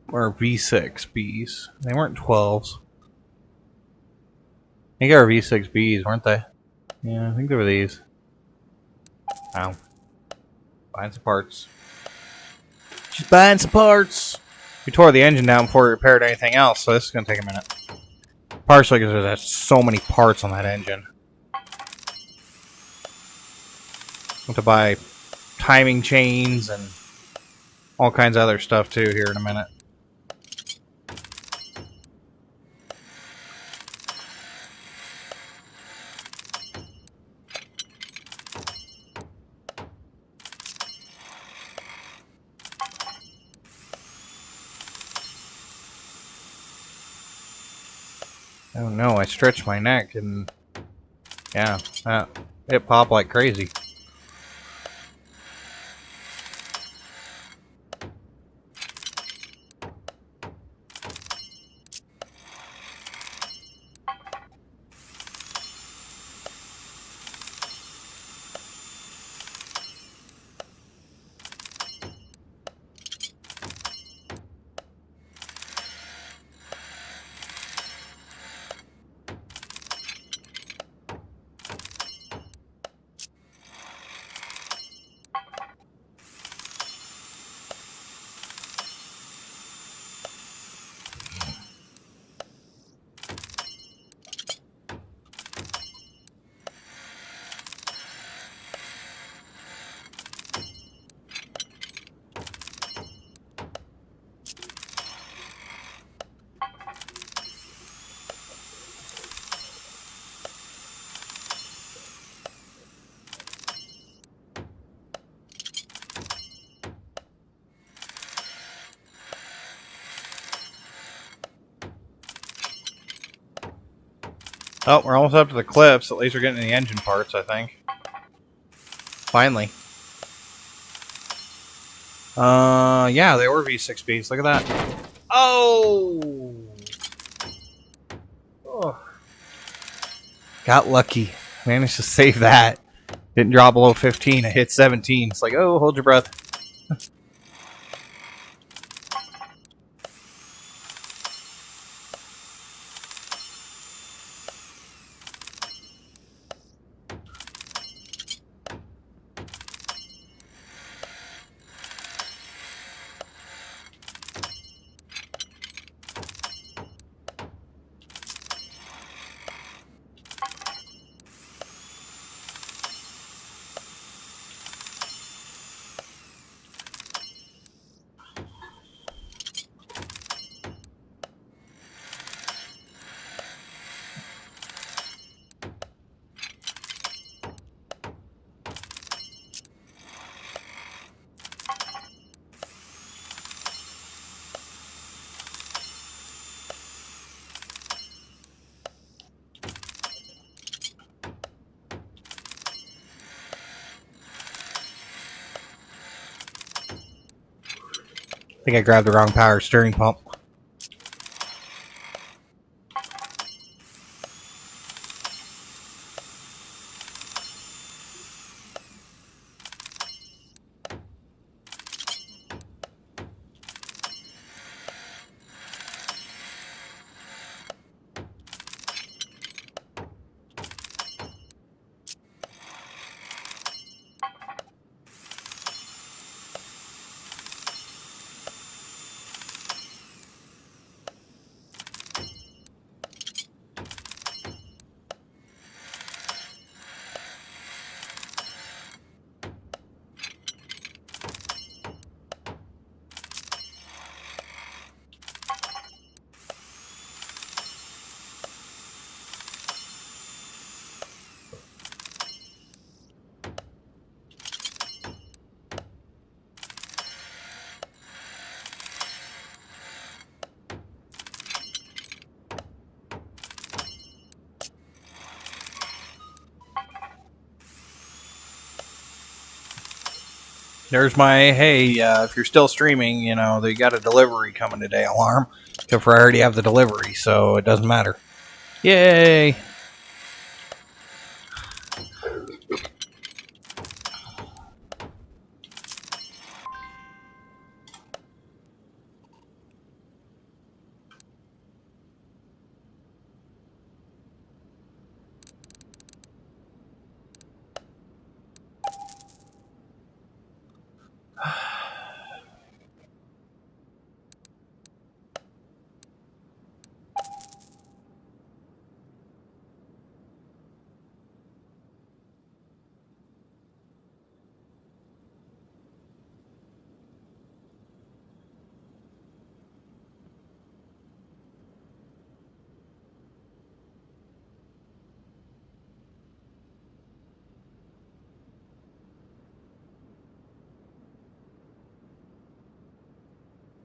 or V6Bs? They weren't 12s. I think they were V6Bs, weren't they? Yeah, I think they were these. Wow. Buying some parts. Just buying some parts! We tore the engine down before we repaired anything else, so this is going to take a minute. Partially because there's so many parts on that engine. I have to buy timing chains and all kinds of other stuff too here in a minute. Oh no, I stretched my neck and yeah, it popped like crazy. Oh, we're almost up to the cliffs. At least we're getting the engine parts, I think. Finally. Yeah, they were V6 speeds. Look at that. Oh! Oh. Got lucky. Managed to save that. Didn't drop below 15. I hit 17. It's like, oh, hold your breath. I think I grabbed the wrong power steering pump. There's my, hey, if you're still streaming, you know, they got a delivery coming today alarm. Except for I already have the delivery, so it doesn't matter. Yay!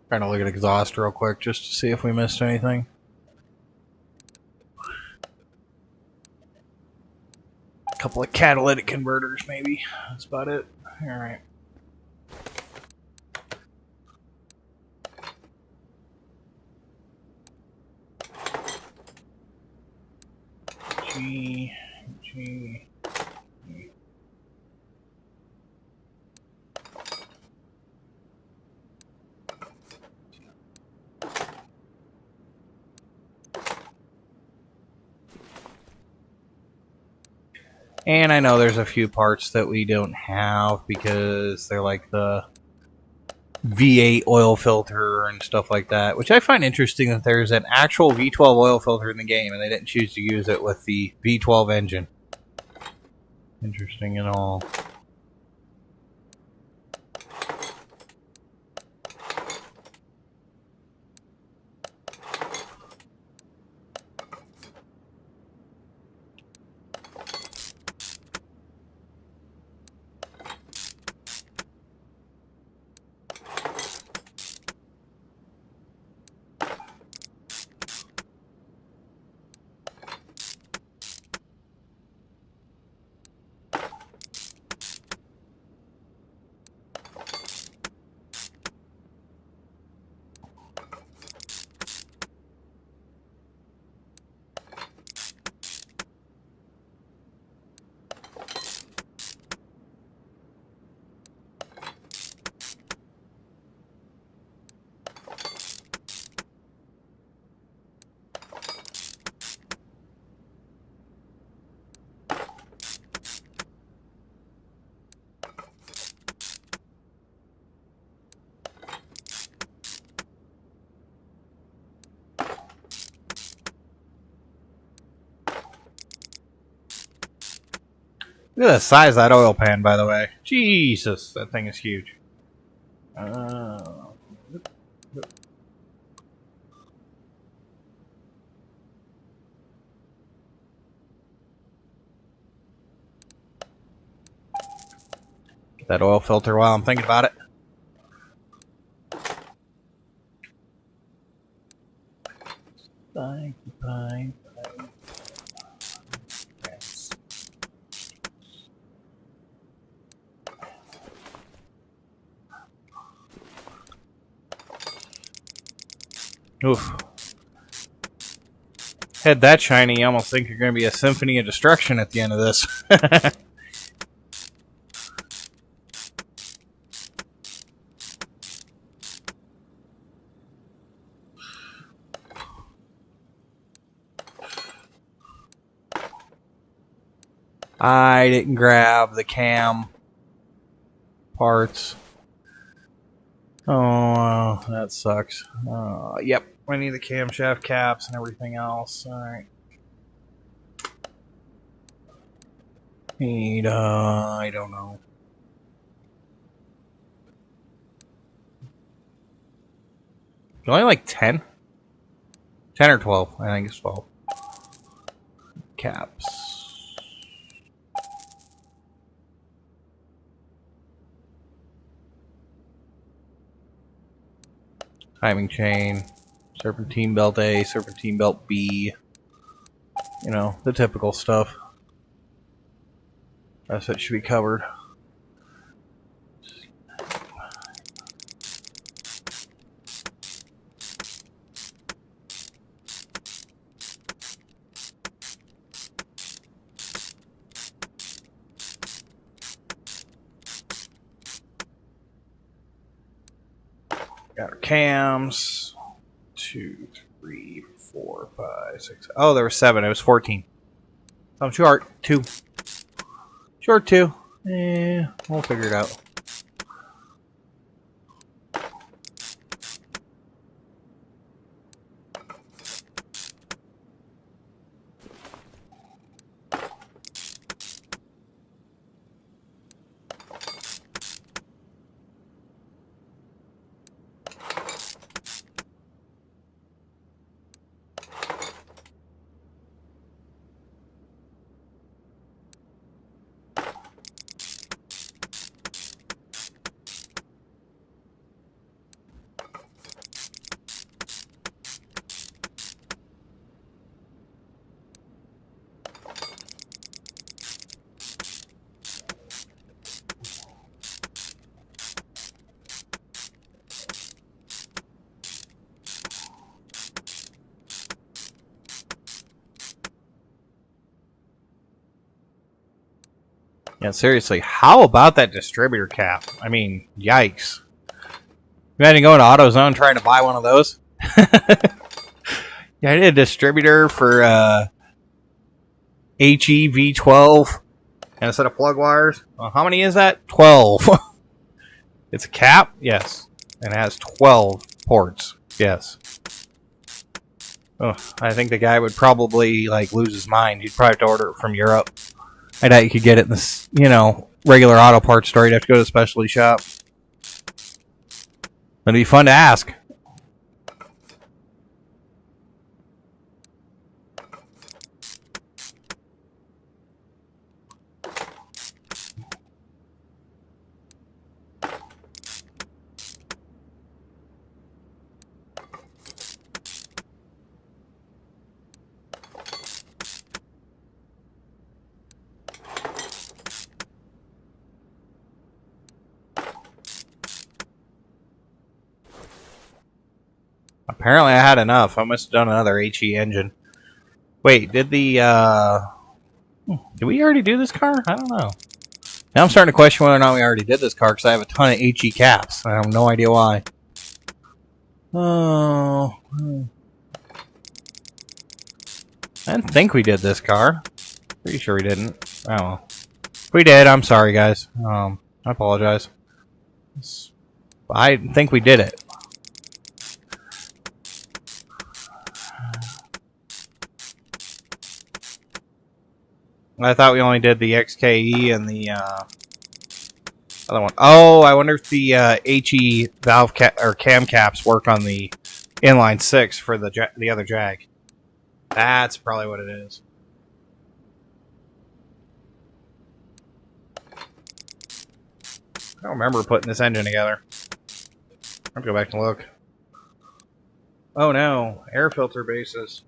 Trying to look at exhaust real quick just to see if we missed anything. A couple of catalytic converters, maybe. That's about it. Alright. G. And I know there's a few parts that we don't have because they're like the V8 oil filter and stuff like that, which I find interesting that there's an actual V12 oil filter in the game and they didn't choose to use it with the V12 engine. Interesting and all. Look at the size of that oil pan, by the way. Jesus, that thing is huge. Get that oil filter while I'm thinking about it. Fine. Yes. Oof. Head that shiny, you almost think you're going to be a symphony of destruction at the end of this. I didn't grab the cam parts. Oh, that sucks. Yep, I need the camshaft caps and everything else. Alright. Need, I don't know. Only like 10? 10 or 12. I think it's 12. Caps. Timing chain. Serpentine belt A, serpentine belt B. You know, the typical stuff. That's what should be covered. Got our cams. 2, 3, 4, 5, 6. Oh, there were 7. It was 14. I'm short 2. Short 2. We'll figure it out. Yeah, seriously, how about that distributor cap? I mean, yikes. Imagine going to AutoZone trying to buy one of those. Yeah, I did a distributor for HEV12 and a set of plug wires. Well, how many is that? 12. It's a cap? Yes. And it has 12 ports. Yes. Oh, I think the guy would probably like lose his mind. He'd probably have to order it from Europe. I doubt you could get it in this, you know, regular auto parts store. You'd have to go to a specialty shop. It'd be fun to ask. Apparently I had enough. I must have done another HE engine. Wait, did the, did we already do this car? I don't know. Now I'm starting to question whether or not we already did this car, because I have a ton of HE caps. I have no idea why. Oh. I didn't think we did this car. Pretty sure we didn't. Oh well. If we did, I'm sorry, guys. I apologize. I think we did it. I thought we only did the XKE and the other one. Oh, I wonder if the HE valve or cam caps work on the inline 6 for the other Jag. That's probably what it is. I don't remember putting this engine together. I'll go back and look. Oh no, air filter bases.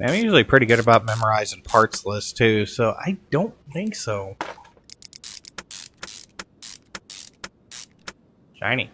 I'm usually pretty good about memorizing parts lists too, so I don't think so. Shiny.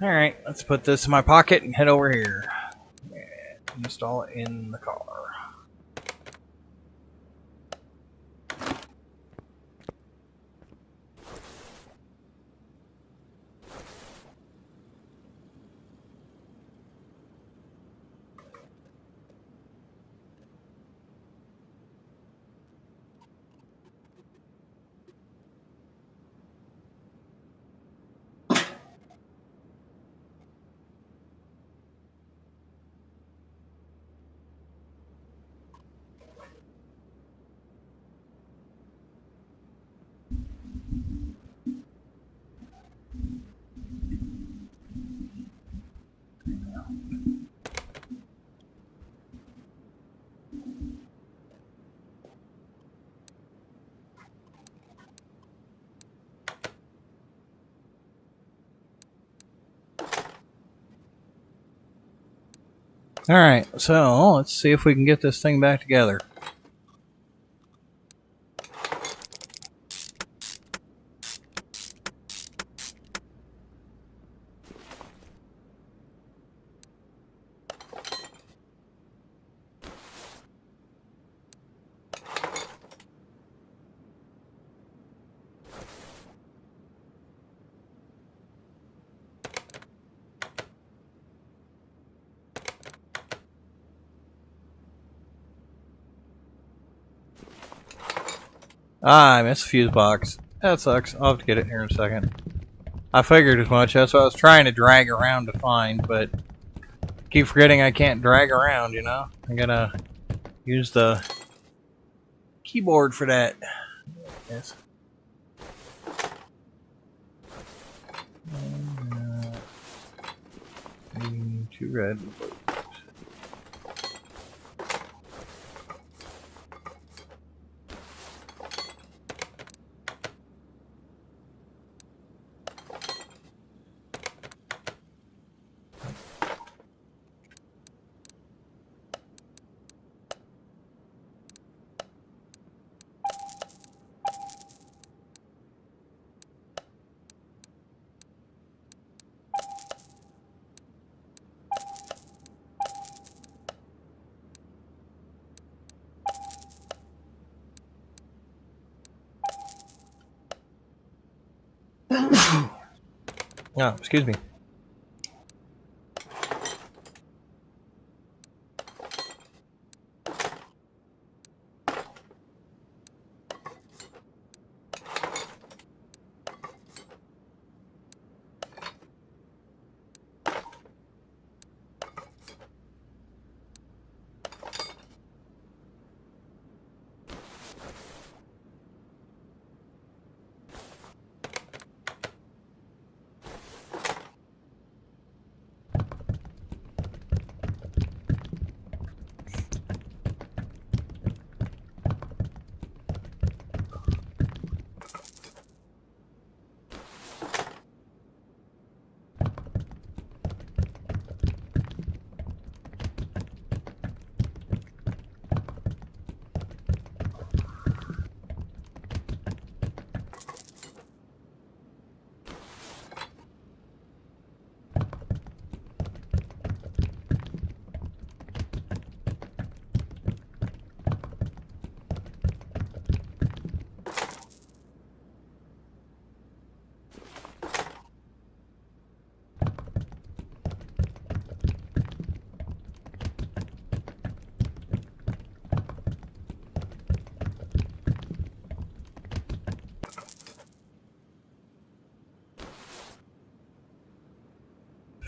Alright, let's put this in my pocket and head over here. And install it in the car. Alright, so let's see if we can get this thing back together. Ah, I missed a fuse box. That sucks. I'll have to get it here in a second. I figured as much. That's what I was trying to drag around to find, but keep forgetting I can't drag around, you know? I gotta use the keyboard for that. Yes. Two red. Oh, excuse me.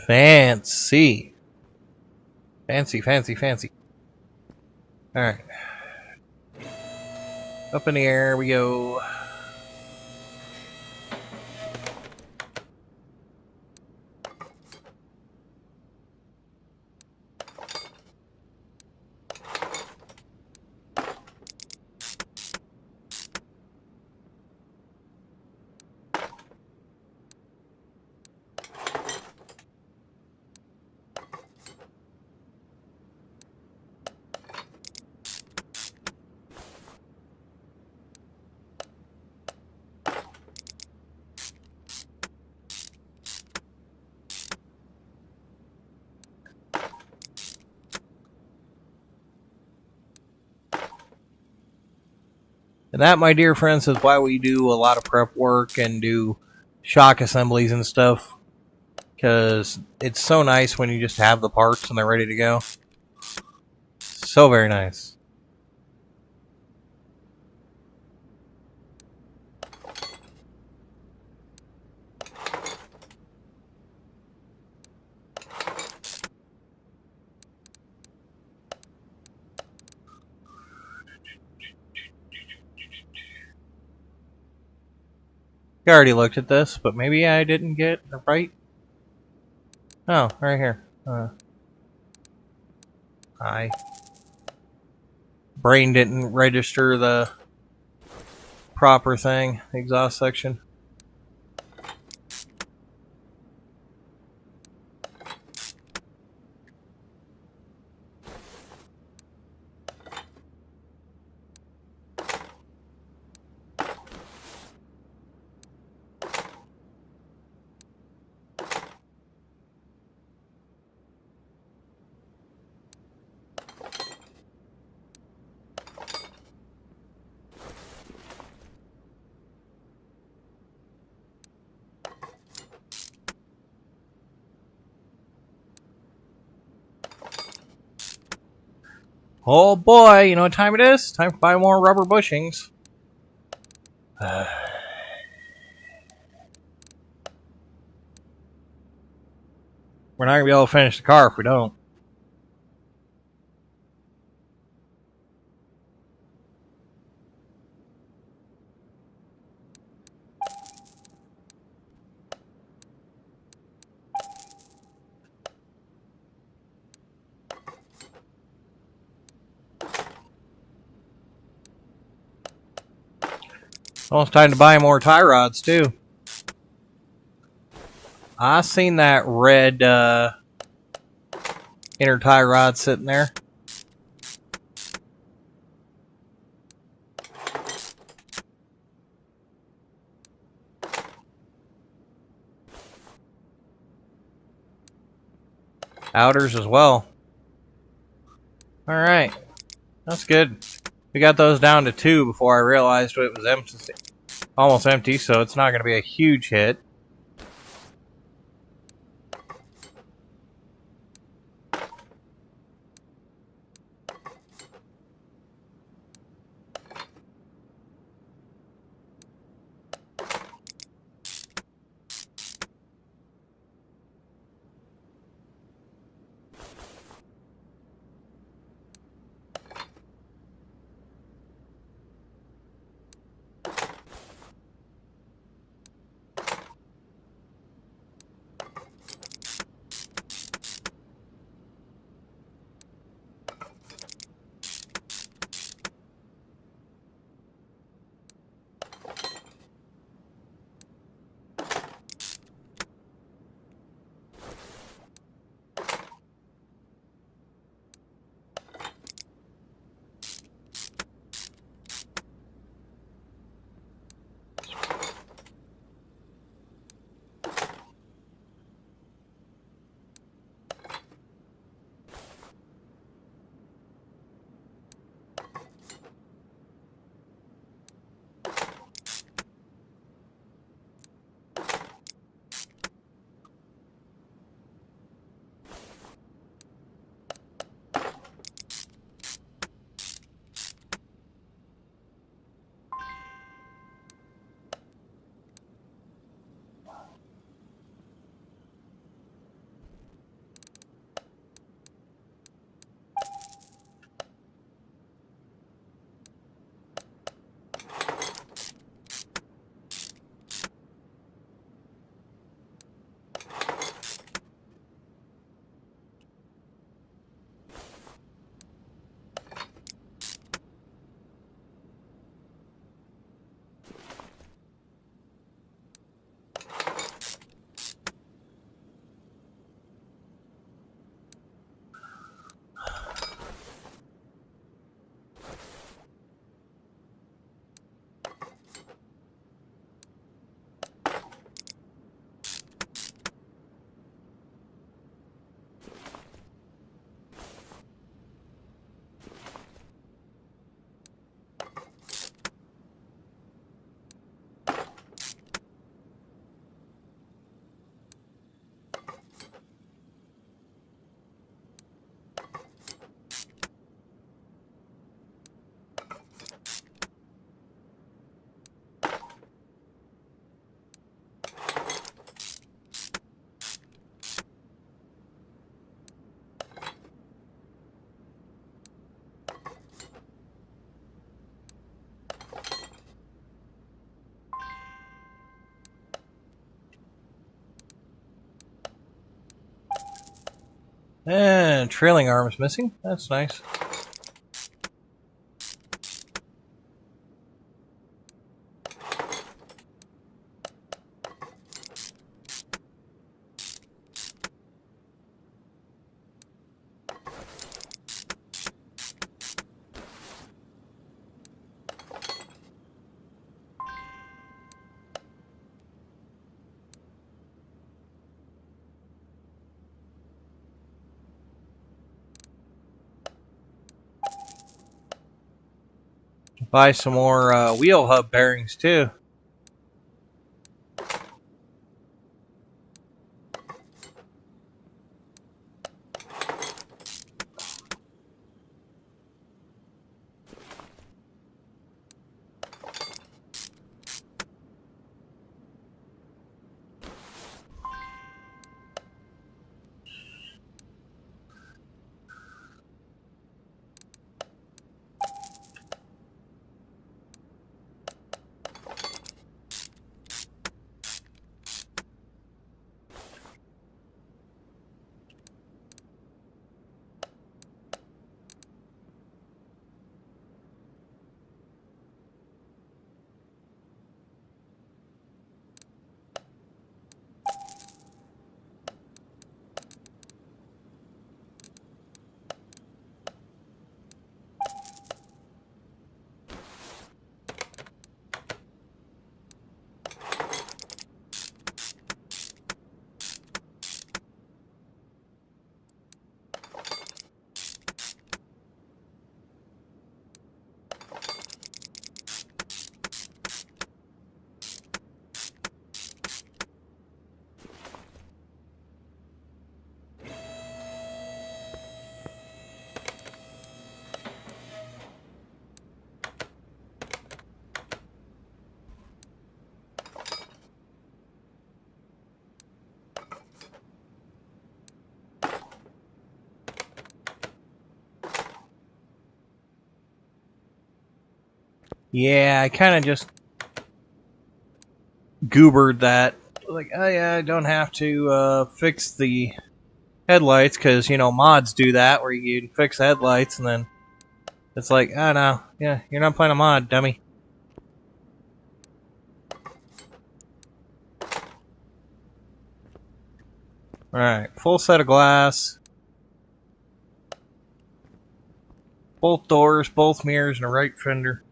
Fancy. Fancy, fancy, fancy. Alright. Up in the air we go. And that, my dear friends, is why we do a lot of prep work and do shock assemblies and stuff. Because it's so nice when you just have the parts and they're ready to go. So very nice. I already looked at this, but maybe I didn't get it right. Oh, right here. Brain didn't register the proper thing, the exhaust section. Oh boy, you know what time it is? Time to buy more rubber bushings. We're not going to be able to finish the car if we don't. Almost time to buy more tie rods too. I seen that red inner tie rod sitting there. Outers as well. Alright. That's good. We got those down to 2 before I realized it was empty, almost empty, so it's not going to be a huge hit. And trailing arm is missing. That's nice. Buy some more wheel hub bearings too. Yeah, I kind of just goobered that. Like, oh yeah, I don't have to fix the headlights because, you know, mods do that where you can fix the headlights and then it's like, oh no, yeah, you're not playing a mod, dummy. Alright, full set of glass. Both doors, both mirrors, and a right fender.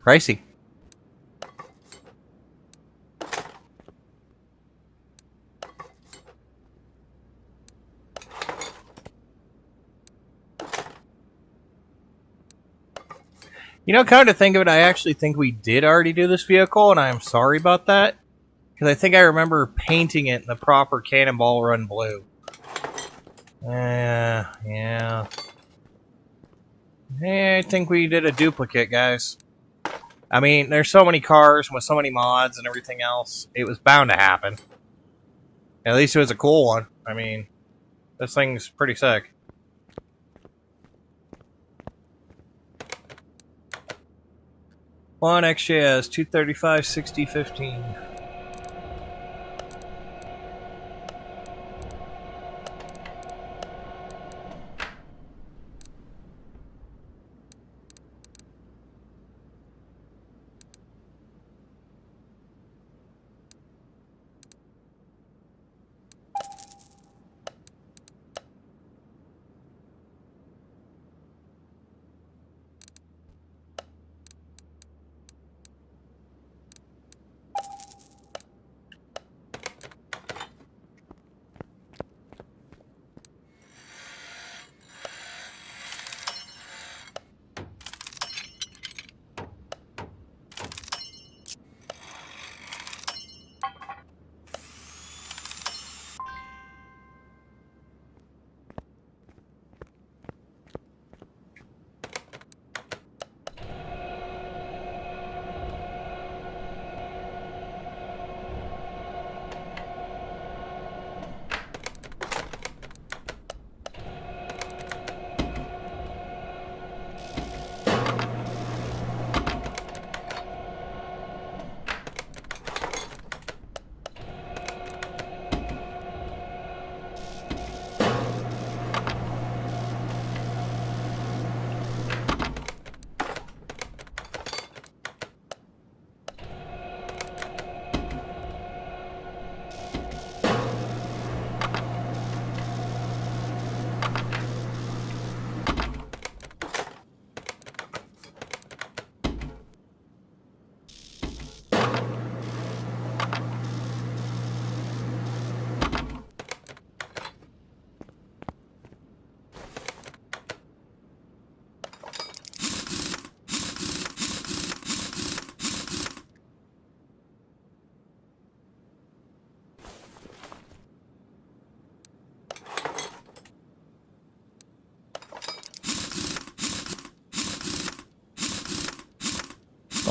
Pricey. You know, come to think of it, I actually think we did already do this vehicle, and I am sorry about that. Because I think I remember painting it in the proper Cannonball Run blue. Yeah. I think we did a duplicate, guys. I mean, there's so many cars with so many mods and everything else. It was bound to happen. At least it was a cool one. I mean, this thing's pretty sick. One XJS 235 60 15.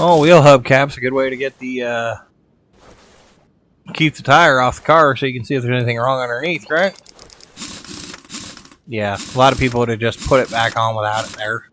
Oh, wheel hubcaps, a good way to get the keep the tire off the car so you can see if there's anything wrong underneath, right? Yeah, a lot of people would have just put it back on without it there.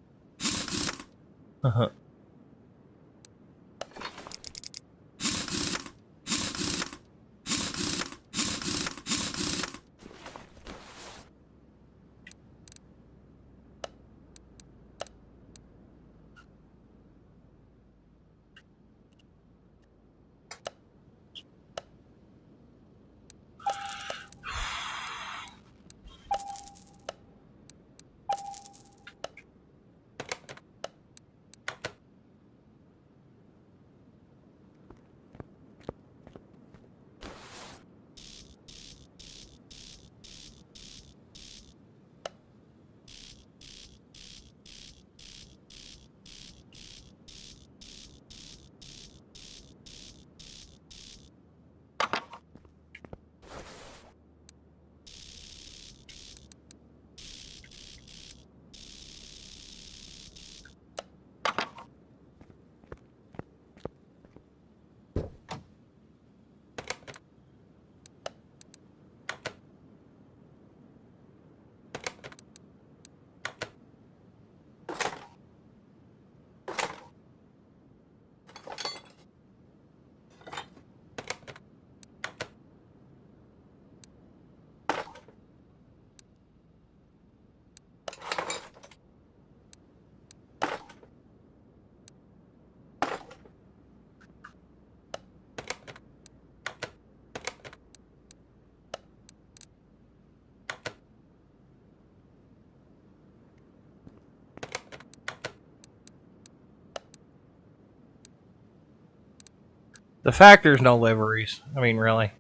The factor's no liveries. I mean, really.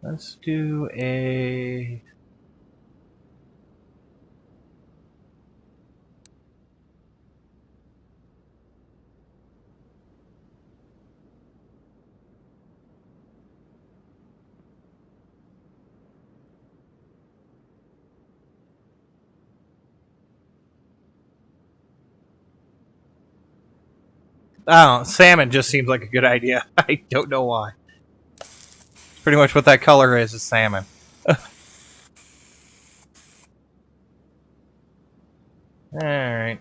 Let's do a... Oh, salmon just seems like a good idea. I don't know why. Pretty much what that color is salmon. Alright.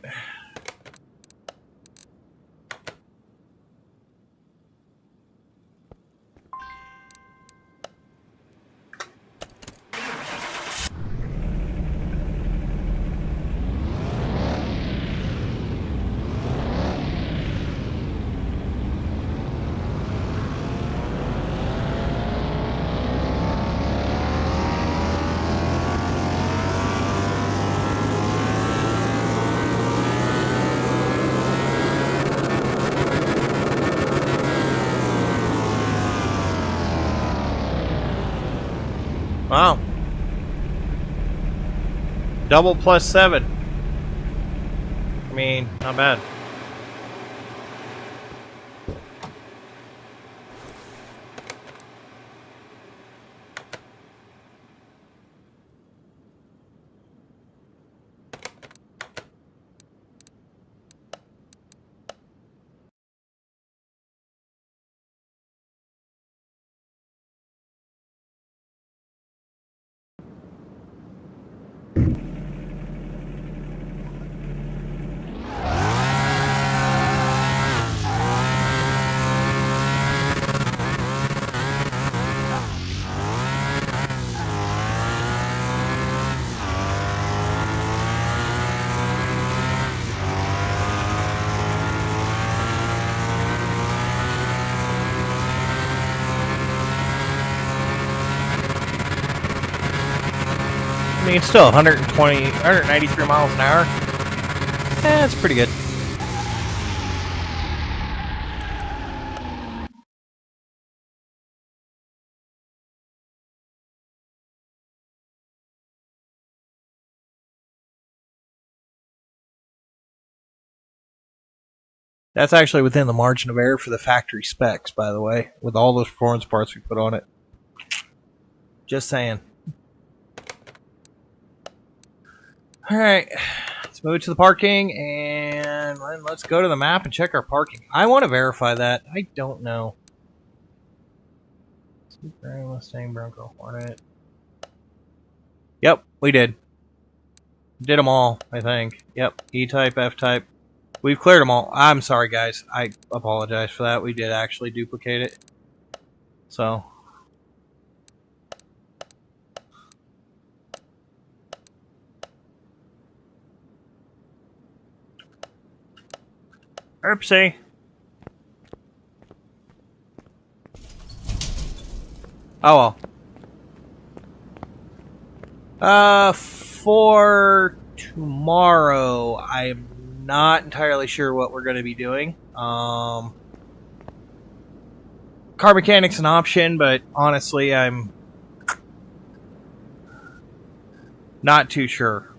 Wow. Double plus 7. I mean, not bad. I mean, still 193 miles an hour. That's pretty good. That's actually within the margin of error for the factory specs, by the way, with all those performance parts we put on it. Just saying. Alright, let's move to the parking, and let's go to the map and check our parking. I want to verify that. I don't know. Mustang, Bronco, Hornet. Yep, we did. Did them all, I think. Yep, E-type, F-type. We've cleared them all. I'm sorry, guys. I apologize for that. We did actually duplicate it. So. Oopsie. Oh well. For tomorrow, I'm not entirely sure what we're going to be doing. Car mechanic's an option, but honestly, I'm not too sure.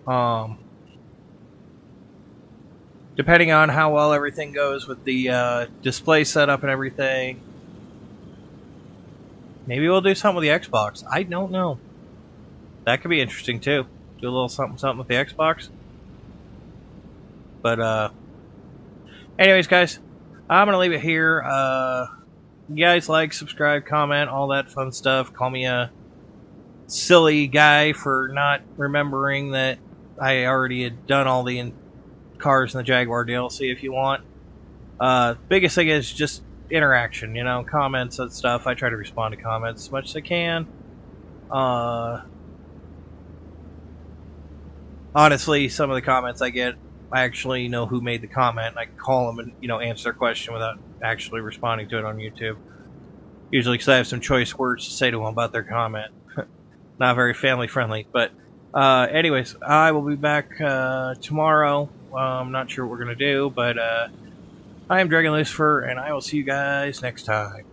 Depending on how well everything goes with the display setup and everything. Maybe we'll do something with the Xbox. I don't know. That could be interesting too. Do a little something with the Xbox. But anyways, guys, I'm gonna leave it here. You guys like, subscribe, comment, all that fun stuff. Call me a silly guy for not remembering that I already had done all the cars in the Jaguar DLC if you want. Biggest thing is just interaction, you know, comments and stuff. I try to respond to comments as much as I can. Honestly, some of the comments I get, I actually know who made the comment, and I can call them and, you know, answer their question without actually responding to it on YouTube. Usually because I have some choice words to say to them about their comment. Not very family friendly, but anyways, I will be back tomorrow. I'm not sure what we're going to do, but I am Dragon Lucifer, and I will see you guys next time.